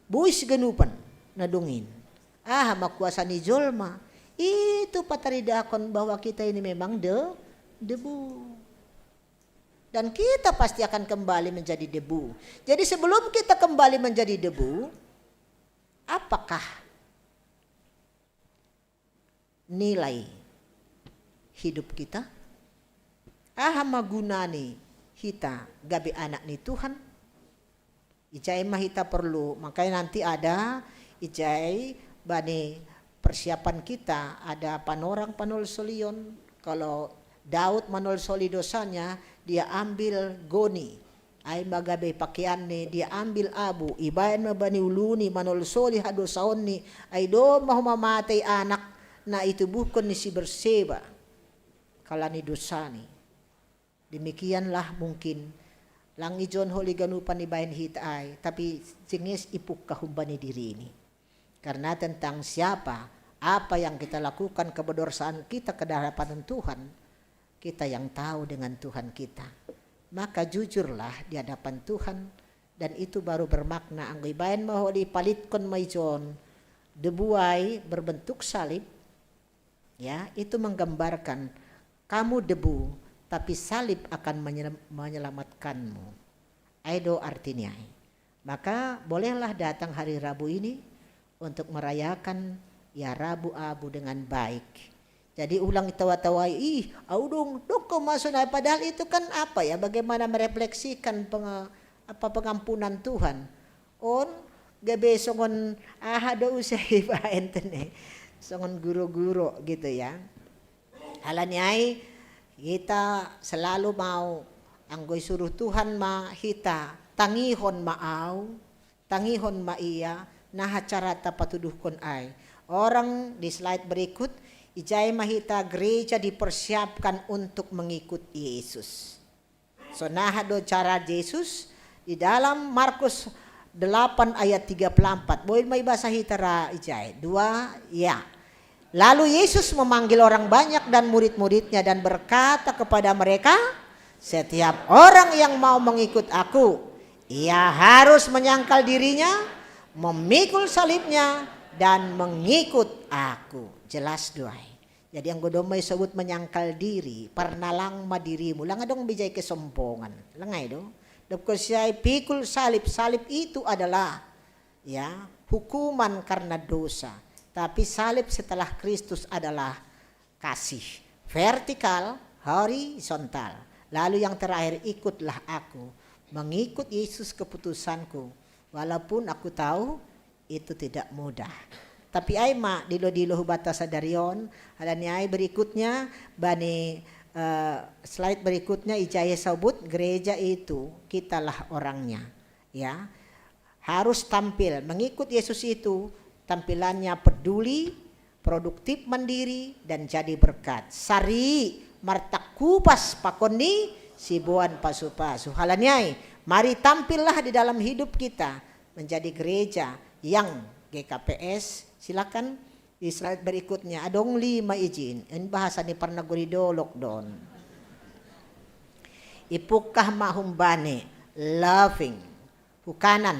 Buis ganupan na dungin. Makuasa ni Jolma. Itu pataridakon bahwa kita ini memang debu. Dan kita pasti akan kembali menjadi debu. Jadi sebelum kita kembali menjadi debu, apakah nilai hidup kita? Magunani kita gabi anak ni Tuhan, Ijai mah hita perlu, makanya nanti ada ijai bani persiapan kita, ada panorang panol solion. Kalau Daud manol soli dosanya, dia ambil goni, ay magabe pakaian ni, dia ambil abu, ibayan mabani uluni manol soli hadosaon ni, ay do mahumamatay anak na itubuhkon ni si Berseba kalani dosa ni. Demikianlah mungkin lang ijon holi ganupan ni bayan hitay, tapi jengis ipuk kahumbani diri ini. Karena tentang siapa, apa yang kita lakukan, keberdorsaan kita ke hadapan Tuhan, kita yang tahu dengan Tuhan kita. Maka jujurlah di hadapan Tuhan, dan itu baru bermakna. Anggoy bayan mau dipalitkon maijon debuai berbentuk salib, ya, itu menggambarkan kamu debu, tapi salib akan menyelamatkanmu. Aido artinya. Maka bolehlah datang hari Rabu ini untuk merayakan ya Rabu Abu dengan baik. Jadi ulang tawa-tawai, dong kau masuk, padahal itu kan apa ya, bagaimana merefleksikan pengampunan Tuhan. On gabe songon do usai ba entene. Songon guru-guru gitu ya. Halanyai kita selalu mau anggoy suruh Tuhan hita tangihon maaw, tangihon maiya, nah carata patuduhkon ay. Orang di slide berikut, ijay mahita gereja dipersiapkan untuk mengikut Yesus. So nah do cara Yesus di dalam Markus 8 ayat 34. Boleh may basa hitara ijay. 2 ya. Lalu Yesus memanggil orang banyak dan murid-muridnya dan berkata kepada mereka, setiap orang yang mau mengikut aku, ia harus menyangkal dirinya, memikul salibnya, dan mengikut aku. Jelas doai. Jadi yang godomay sebut menyangkal diri, pernalang madirimu. Lang adong bijay kesombongan. Langay do. Dapko siya pikul salib. Salib itu adalah ya hukuman karena dosa. Tapi salib setelah Kristus adalah kasih. Vertikal, horizontal. Lalu yang terakhir, ikutlah aku. Mengikut Yesus keputusanku. Walaupun aku tahu itu tidak mudah. Tapi ay dilo-dilo hubata sadarion. Halani ay berikutnya, bani slide berikutnya ijaya sabut, gereja itu kitalah orangnya. Ya, harus tampil. Mengikut Yesus itu tampilannya peduli, produktif, mandiri, dan jadi berkat. Sari martak kupas pakoni sibuan pasupasu. Halanyai, mari tampillah di dalam hidup kita menjadi gereja yang GKPS. Silakan di slide berikutnya. Adong 5 izin. Ini bahasa ni parnaguridolok don. Ipukah mahumbane, loving. Hukanan,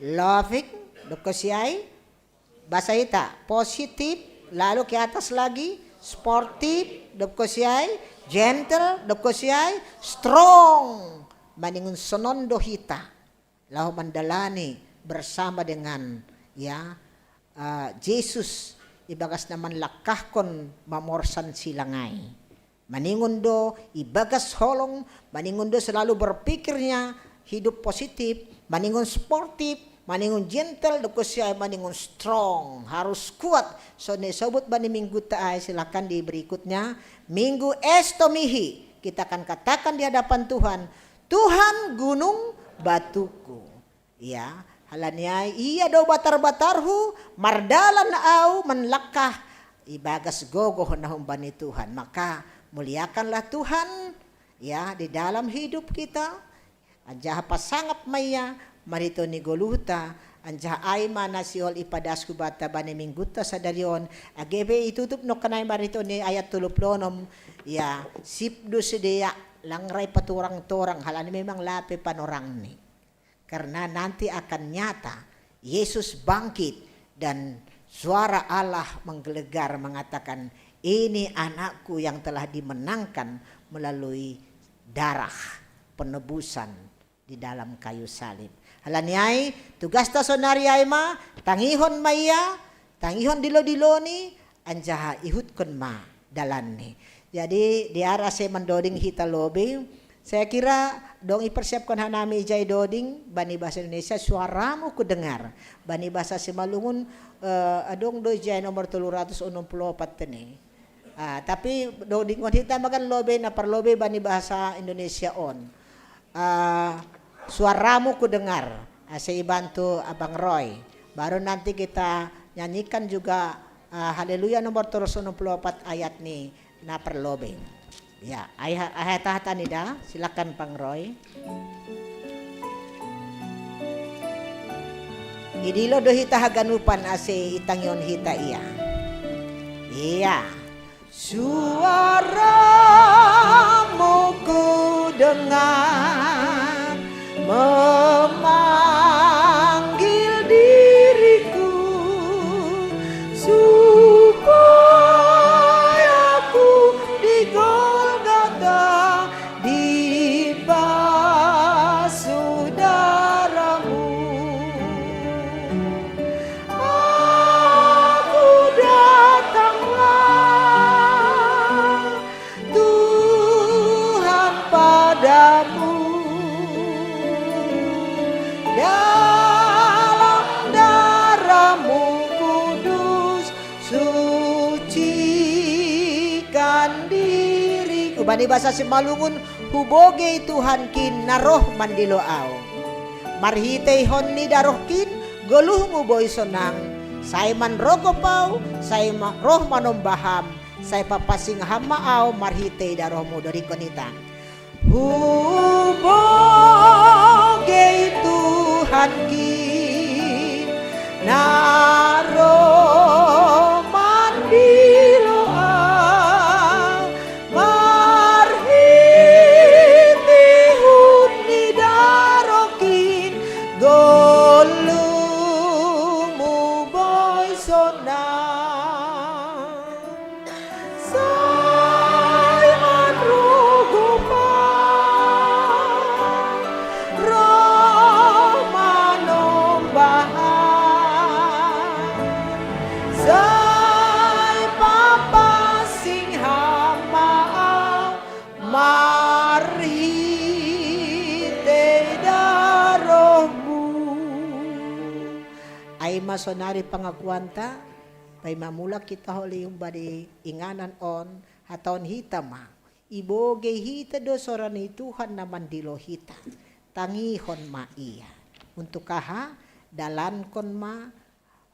loving, dokosiai. Bahasa ita, positif, lalu ke atas lagi, sportif, dokosiai, gentle, dokosiai, strong. Maningun sonondo hita, lalu mandalani bersama dengan ya Yesus ibagas naman lakahkon mamorsan silangay. Maningun do ibagas holong, maningun do selalu berpikirnya hidup positif, maningun sportif, maningun gentle, dokosya maningun strong, harus kuat. So disebut bani minggu taay, silakan di berikutnya. Minggu estomihi, kita akan katakan di hadapan Tuhan, Tuhan gunung batuku. Ya, halanyay iya do batar-batarhu, mardalan au manlakah ibagas gogoh nahum bani Tuhan. Maka muliakanlah Tuhan ya di dalam hidup kita. Anjaha pasangap maya marito ni goluta anja ay manasiol ipadasku bata bani mingguta sa darion agebe itutup no kanay marito ni ayat 36 ya sipdo sedeya langray paturang-torang halani memang lape panorang ni karena nanti akan nyata Yesus bangkit dan suara Allah menggelegar mengatakan ini anakku yang telah dimenangkan melalui darah penebusan di dalam kayu salib. Halanyay, tugas ta sonariay ma, tangihon maya, tangihon dilo-diloni, anjaha ihutkon ma dalan ni. Jadi di arah saya mendoding hita lobe, saya kira dong ipersiapkan hanami ijay doding bani bahasa Indonesia suaramu ku dengar. Bani bahasa Simalungun adong do ijay nomor 364 tene. Tapi doding on hita magan lobe na parlobe bani bahasa Indonesia on. Suaramu ku dengar. Saya bantu Abang Roy. Baru nanti kita nyanyikan juga Haleluya nomor 364 ayat nih na perlobe. Ya, ayat nida, silakan Bang Roy. Idilo do hita haganupan ase itangyon hita iya. Iya. Suaramu ku dengar memanggil diriku supaya ku di Golgota dibasuh darahmu. Aku datanglah Tuhan padamu dalam darahmu kudus sucikan diriku. Bani bahasa Simalungun huboge Tuhan kin naroh mandiloaw marhitei honni daroh kin goluh nguboy sonang say man rogopau say roh manombaham say papasing hamaaw marhitei darohmu dari konita huboge Tuhan kin naroh mandiloaw marhiti huni darokin golumu boy sonang say man rugupang roh manombahan say papasing hamaaw marhite darohmu. Ay masonari pangakuanta pay mamula kita holi yung badi inganan on haton hita ma iboge hita do soran ni Tuhan naman dilo hita tangihon ma iya untuk kaha dalan kon ma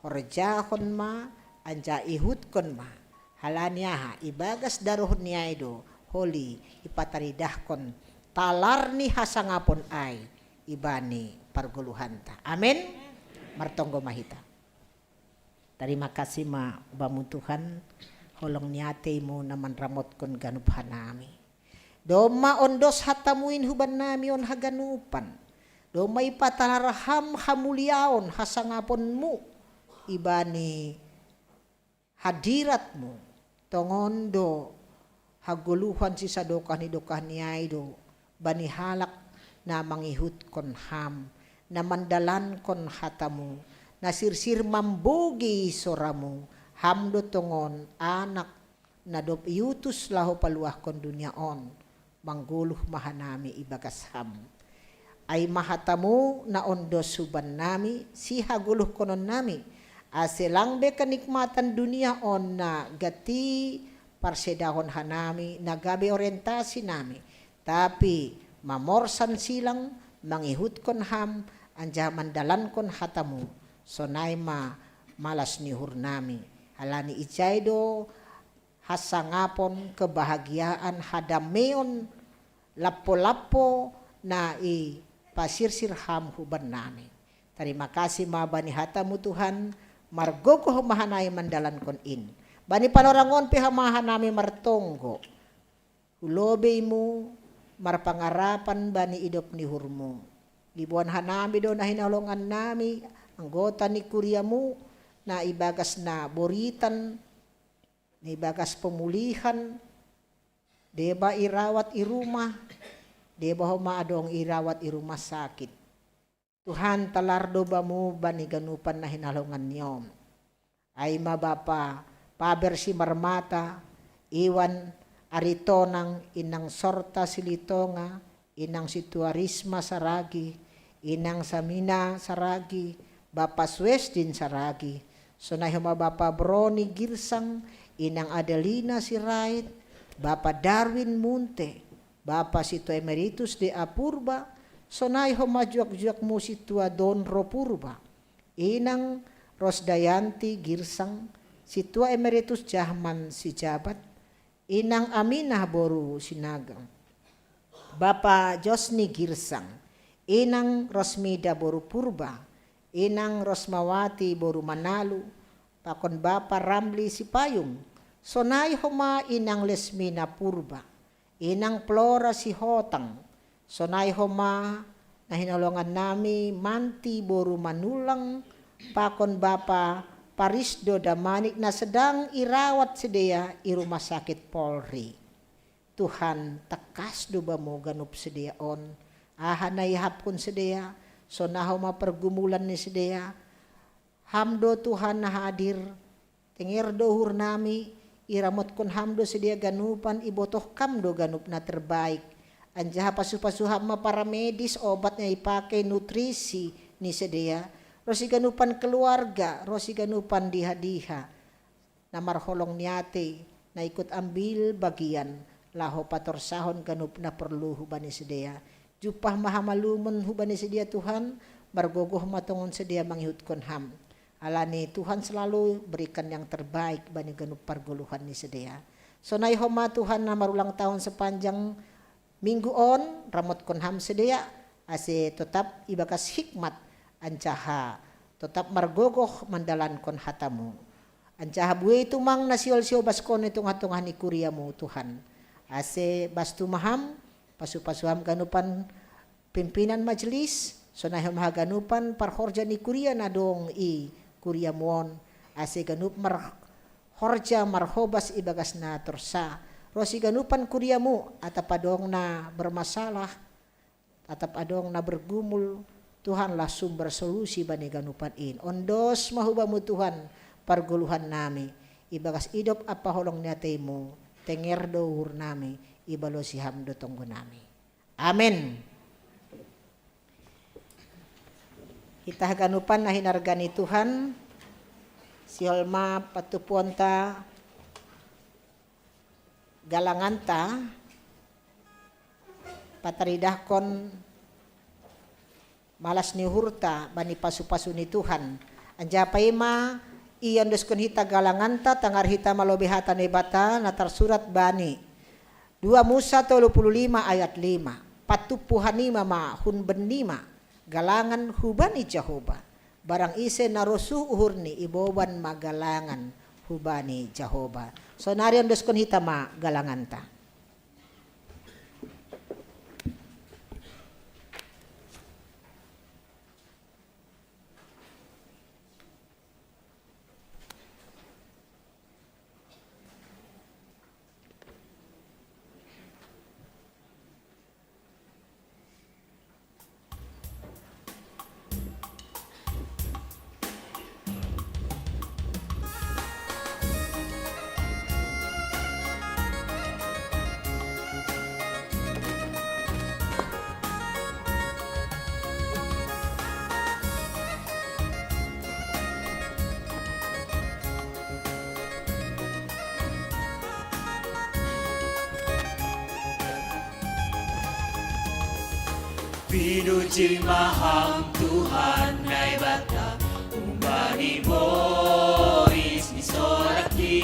horja kon ma anja ihut kon ma halanya ha ibagas daroh niya do holi ipataridah kon talar ni hasangapon ay ibani parguluhanta. Amin. Martonggo mahita. Terima kasih ma bamu Tuhan holong niate mo naman ramot kon ganuphan nami. Doma ondos hatamuin huban nami on haganupan. Doma ipatalarham hamuliaon hasangapon mu ibani hadiratmu tongondo haguluhan si sadokah ni dokah niay do bani halak na mangihut kon ham na mandalan kon hatamu na sirsir mambogi soramu hamdo tongon anak na dop iutus laho paluah kon dunia on mangguluh mahanami ibagas ham ay mahatamu na ondos suban nami si haguluh konon nami aselang be kenikmatan dunia on na gati parsedahon hanami na gabe orientasi nami tapi mamorsan silang mangihut kon ham anja mandalan kon hatamu sonay malas nihur nami halani ijaydo hasangapon kebahagiaan hadameon lapo-lapo na pasirsir ham huban nami. Terima kasih ma bani hatamu Tuhan margogo mahanay mandalan kon in bani panorangon pihamahan nami martonggo ulobe mo marpangarapan bani idop ni hurmo libuan hanami do na hinalongan nami anggota ni kuryamu na ibagas na boritan na ibagas pemulihan deba irawat irumah deba maadong irawat irumah sakit Tuhan talardo ba mo bani ganupan na hinalongan niyom ay mabapa paber si marmata iwan aritonang inang sorta silitonga inang Situarisma saragi, inang Samina saragi, Bapak Swesdin saragi, sonai homa Bapak Broni Girsang, inang Adelina Sirait, Bapak Darwin Munte, Bapak Situa Emeritus de Apurba, sonai homa juak-juak mu Situa Donro Purba, inang Rosdayanti Girsang, Situa Emeritus Jahman Sijabat, inang Aminah Boru Sinagang, Bapak Josni Girsang, inang Rosmida Boru Purba, inang Rosmawati Boru Manalu, pakon Bapak Ramli Sipayung, sonai homa inang Lesmina Purba, inang Flora Sihotang, sonai homa na hinalongan nami Manti Boru Manulang, pakon Bapak Parisdo Damanik na sedang irawat sedia i rumah sakit Polri. Tuhan tekas duba mo ganup sedia on, ahanay hapkon sedia, sonaho ma pergumulan ni sedia, hamdo Tuhan na hadir, tengir dohur nami, iramot kon hamdo sedia ganupan, ibotoh kamdo ganup na terbaik, anjaha pasu-pasuham ma para medis, obat na ipakai nutrisi ni sedia, rosi ganupan keluarga, rosi ganupan diha-diha, na marholong niate, na ikut ambil bagian, laho patorsahon ganup na perlu hubani sedia, jupah mahamalumun hubani sedia Tuhan, margogoh matungon sedia manghihut ham. Alani Tuhan selalu berikan yang terbaik bani ganup parguluhan ni sedia. Sonai homa Tuhan na marulang tahun sepanjang minggu on, ramot ham sedia, ase tetap ibakas hikmat, ancaha tetap margogoh mandalan kon hatamu. Ancaha buwe itu mang nasiol-siol baskon itong hatungan ni kuriamu Tuhan. Ase bastu maham, pasu-pasuham ganupan pimpinan majelis, sonahim ganupan parhorja ni kuria na dong i kuria muon, ase ganup marhorja marhobas ibagas na torsa, rosi ganupan kuriamu atap adong na bermasalah, atap adong na bergumul, Tuhanlah sumber solusi bani ganupan in. Ondos mahubamu Tuhan parguluhan nami, ibagas idop apa holong niatemu, tenger dohur nami, ibalo si hamdo tonggo nami. Amin. Kita ganupan na hinargani Tuhan, si holma patupuonta galanganta, pataridahkon malas ni hurta bani pasu-pasu ni Tuhan. Anja paima iyan deskon hita galanganta tangar hita malobehata ni bata natar surat bani 2 Musa 35 ayat 5 patupuhanima ma hun benima galangan hubani Jehovah barang ise narosu uhurni iboban magalangan hubani Jehovah. So narion deskon hita ma galanganta. Pinuji maham Tuhan nai bata umbani bois isoraki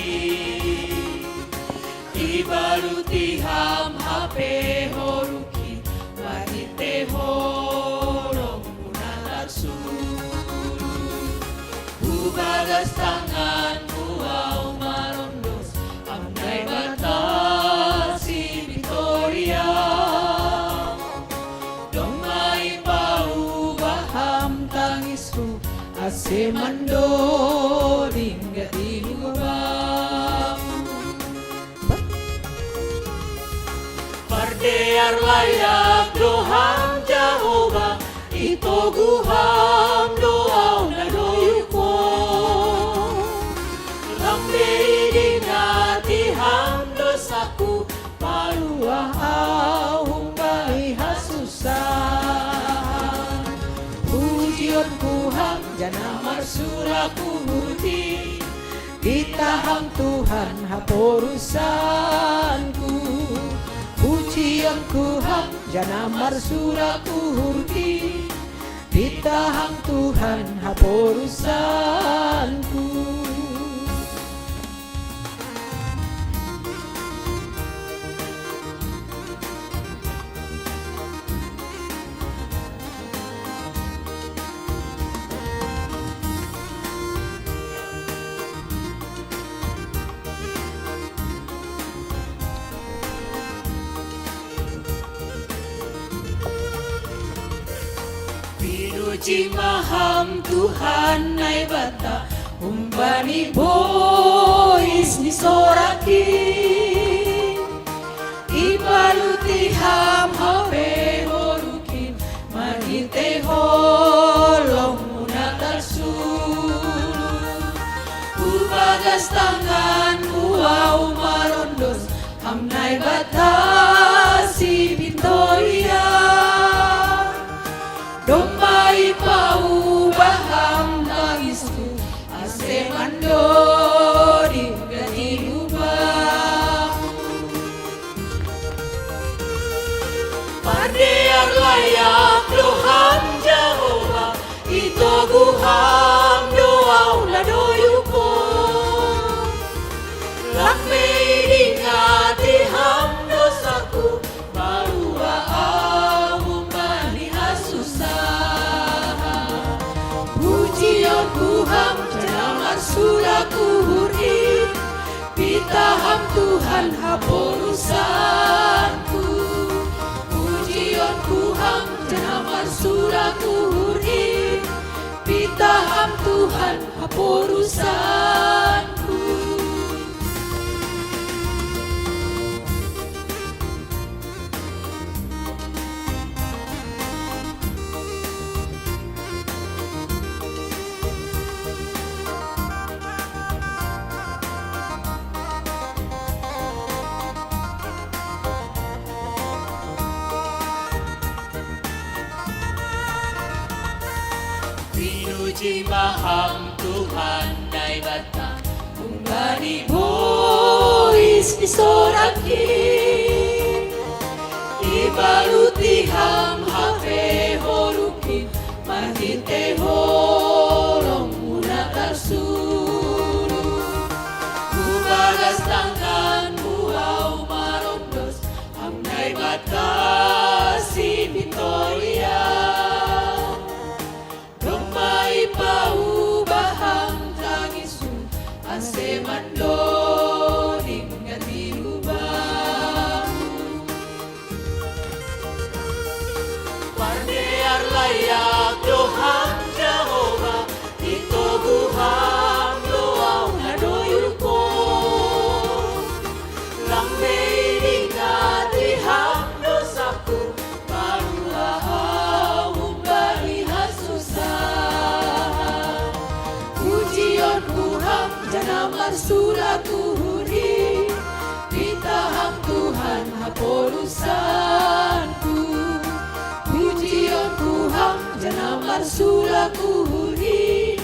ibaluti ham hape horuki wanite horong munatarsu ubagas tangan muau marondos am nai bata si Victoria ase mando hingga dilubang pardear layak doham Jehovah ito guham doaw na doyuko lambe dinati ham dosaku paluah humbai has suraku hurti Pitaham Tuhan hapor urusanku Pujianku ham janamar suraku hurti Pitaham Tuhan hapor urusanku Pinuji maham Tuhan nai bata umbani bois ni soraki ibaluti ham hawe horukin magite holong munatar sulu ubagas tangan uau marondos ham nai bata si Victoria Domai paubaham tangisku ase mandori gati ubahmu Pardear layak doham Jehovah Ito guham doau la doyuko Lakme idingati ham dosaku Barua awum bani Pujian Tuhan jangan suraku huri Pitaham Tuhan hapor urusanku Pujian Tuhan jangan suraku huri Pitaham Tuhan hapor urusanku Pinuji maham Tuhan nai bata umbani bois ni soraki ibaluti ham hafe horuki mahite holong munatar sulu ubagas tangan uau marondos ham nai bata si Victoria paubaham tangisu ase mandori gati ubahmu Pardear layak doham Jehovah Ito guham doau na doyuko Lambe idingati ham dosaku Barua awum bali hasusah Pujian Tuhan janamar suraku huri Pitaham Tuhan hapor urusanku Pujian Tuhan janamar suraku huri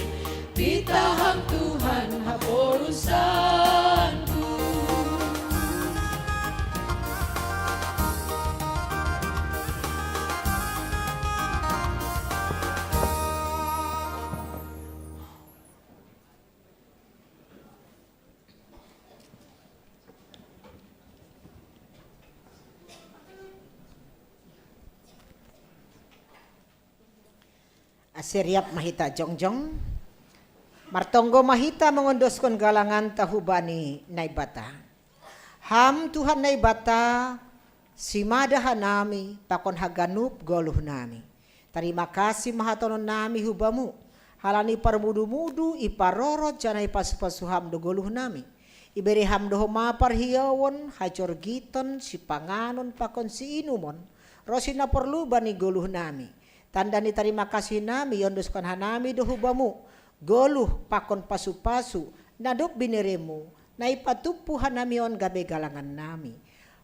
Pitaham Tuhan hapor urusanku Asiriap mahita jongjong Martonggo mahita mengondoskan galangan tahubani naibata Ham Tuhan naibata simadahan nami pakon haganup goluh nami Terima kasih mahatonon nami hubamu halani parmudu-mudu iparorot janai pasu-pasuham do goluh nami Iberi ham doho mapar hiawon hajor giton si panganon pakon si inumon Rosina perlu bani goluh nami Tandani terima kasih nami yondoskan hanami dohubamu goluh pakon pasu-pasu naduk bineremu naipatupu hanami on gabe galangan nami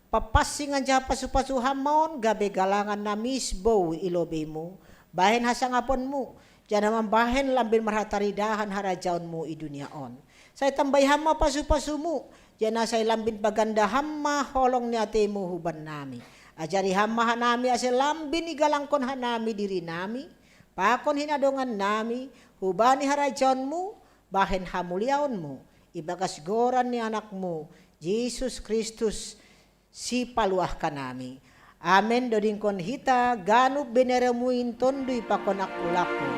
papasingan jaha pasu-pasu hamon gabe galangan nami isbow ilobemu bahen hasangaponmu Jana mambahen lambin marhataridahan harajaunmu i dunia on. Saya tambay hama pasu-pasumu. Jana saya lambin paganda hama holong ni atemu huban nami. Ajari hama hanami ase lambin igalangkon hanami diri nami. Pakon hinadongan nami hubani harajaunmu bahen hamuliaunmu. Ibagas goran ni anakmu Yesus Kristus si paluah kanami. Amen dodingkon hita ganub beneremuin tondui pakon akulaku.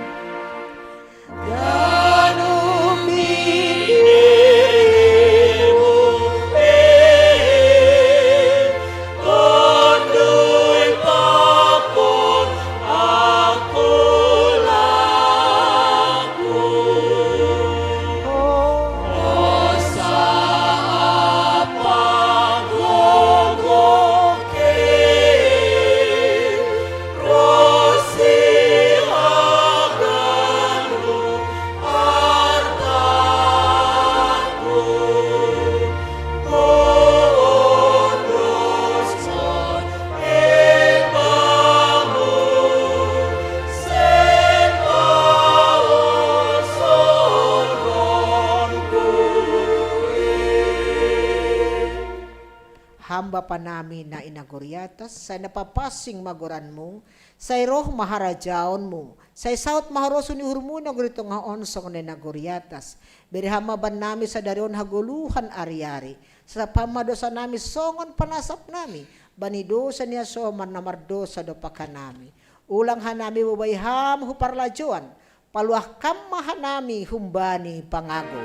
Ganub binirimu tondui pakon akulaku. Oh sapa gogoke rosi aganu artaku. Oh roson ebamu sepaos soronku. Hamba pa namin na inaguriatas, say napapasing magoranmu, say roh maharajaonmu, say saut maharoso ni hurmu na gurito nga onsong na inaguriatas. Birihama ban nami sa darion haguluhan ari-ari, sa pamadosa nami songon panasap nami, banidosa niya soman na mardosa do pakanami. Ulang hanami bubayham huparlajuan, paluah kamahanami humbani pangago.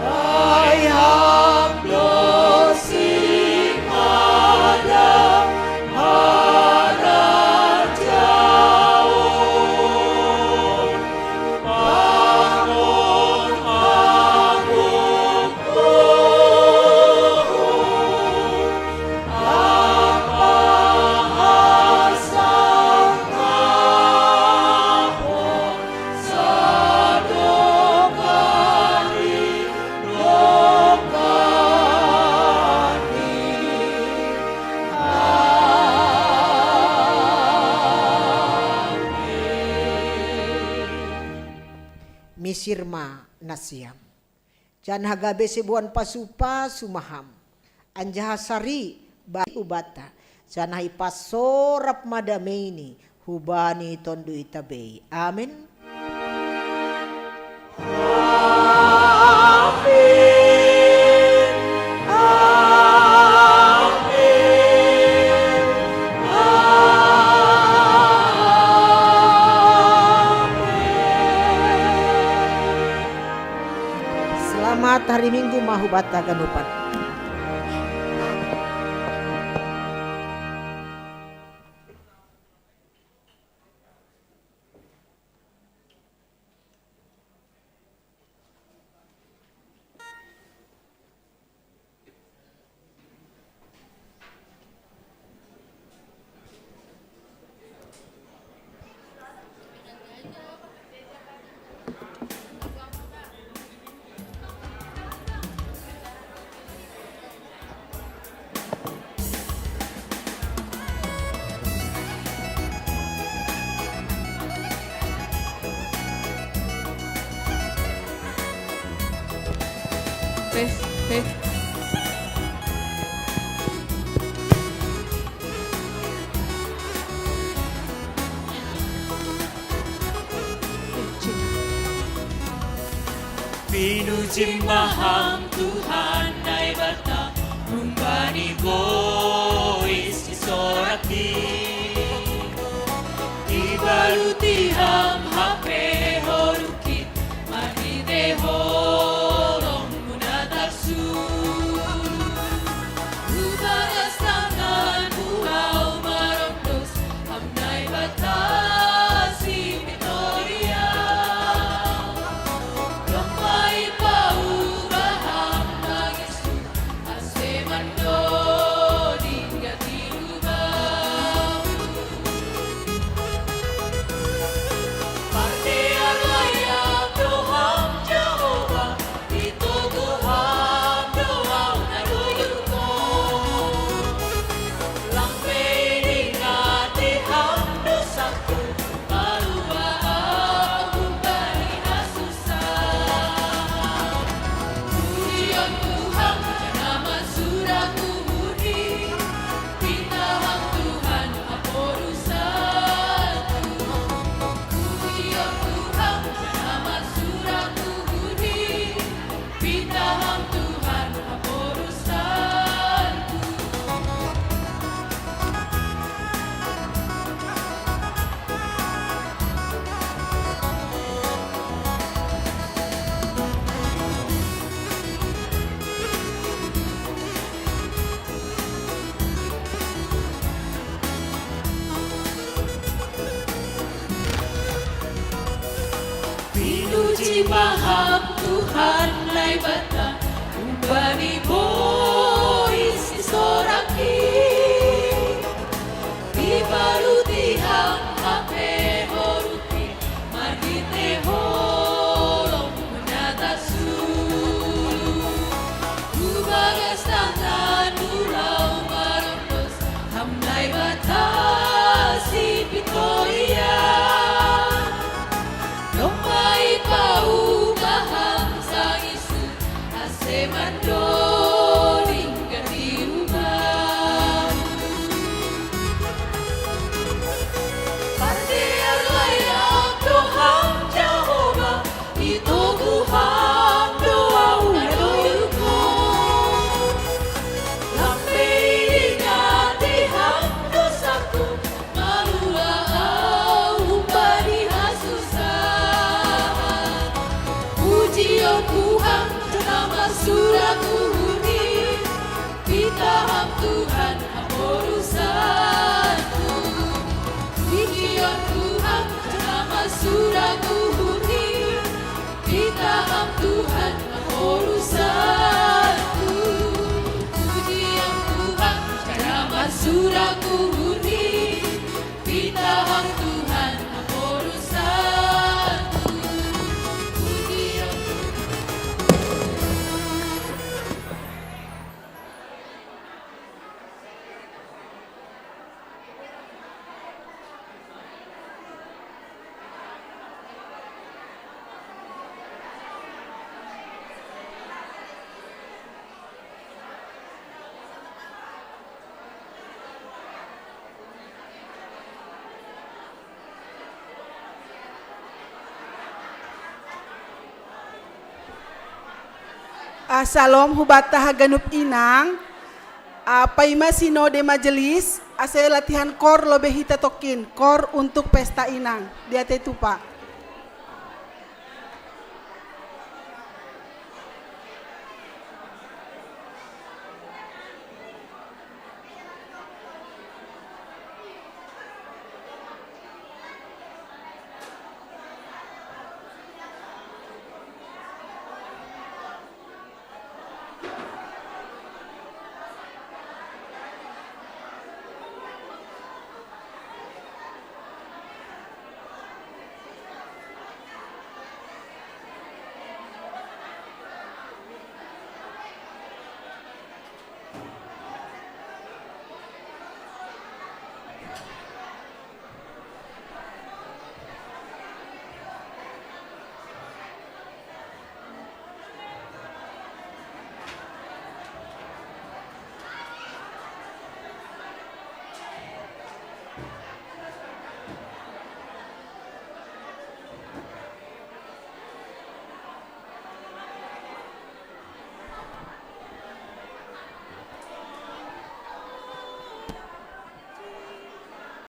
Ay haplo sing ada harajaon pangon agung apa hasang kapon sadokani misirma nasyam. Jan hagabe sebuan pasupa sumaham. Anjahasari bari ubata. Jan pasorap madameini hubani tondu itabei. Amin. Selamat hari Minggu mahubata ganupan. Tes. Pinujimbaham Tuhan dai bata Rumbani bois isoraki Ibalutiham hape horukit Mahide horong munataksu Rubagas tangan buhau marondos Hamnai bata si Victoria Rampai pauraham nagisu Aswe mando dingga tiruba Puji maham Tuhan lai bata umbani bois isoraki Ibaruti hang hape horuti margite holong menatasu Ubagas tangan urau marondos hamlai batasi Victoria Nomai pau bahang sang isu ase mandoling ganti rumah Pardear layang doham Jehovah itu Tuhan doa udoyuko Lampe ingat diham dosaku malua au bari hasusah Puji Tuhan nama suraku huni Kita ham Tuhan urusanku Puji Tuhan nama suraku huni Kita ham Tuhan urusanku Puji Tuhan nama suraku huni Kita ham Tuhan urusanku Puji Salom hubata haganup inang. Paima sinode majelis. Ase latihan kor lobe hita tokin. Kor untuk pesta inang. Dia tetupa.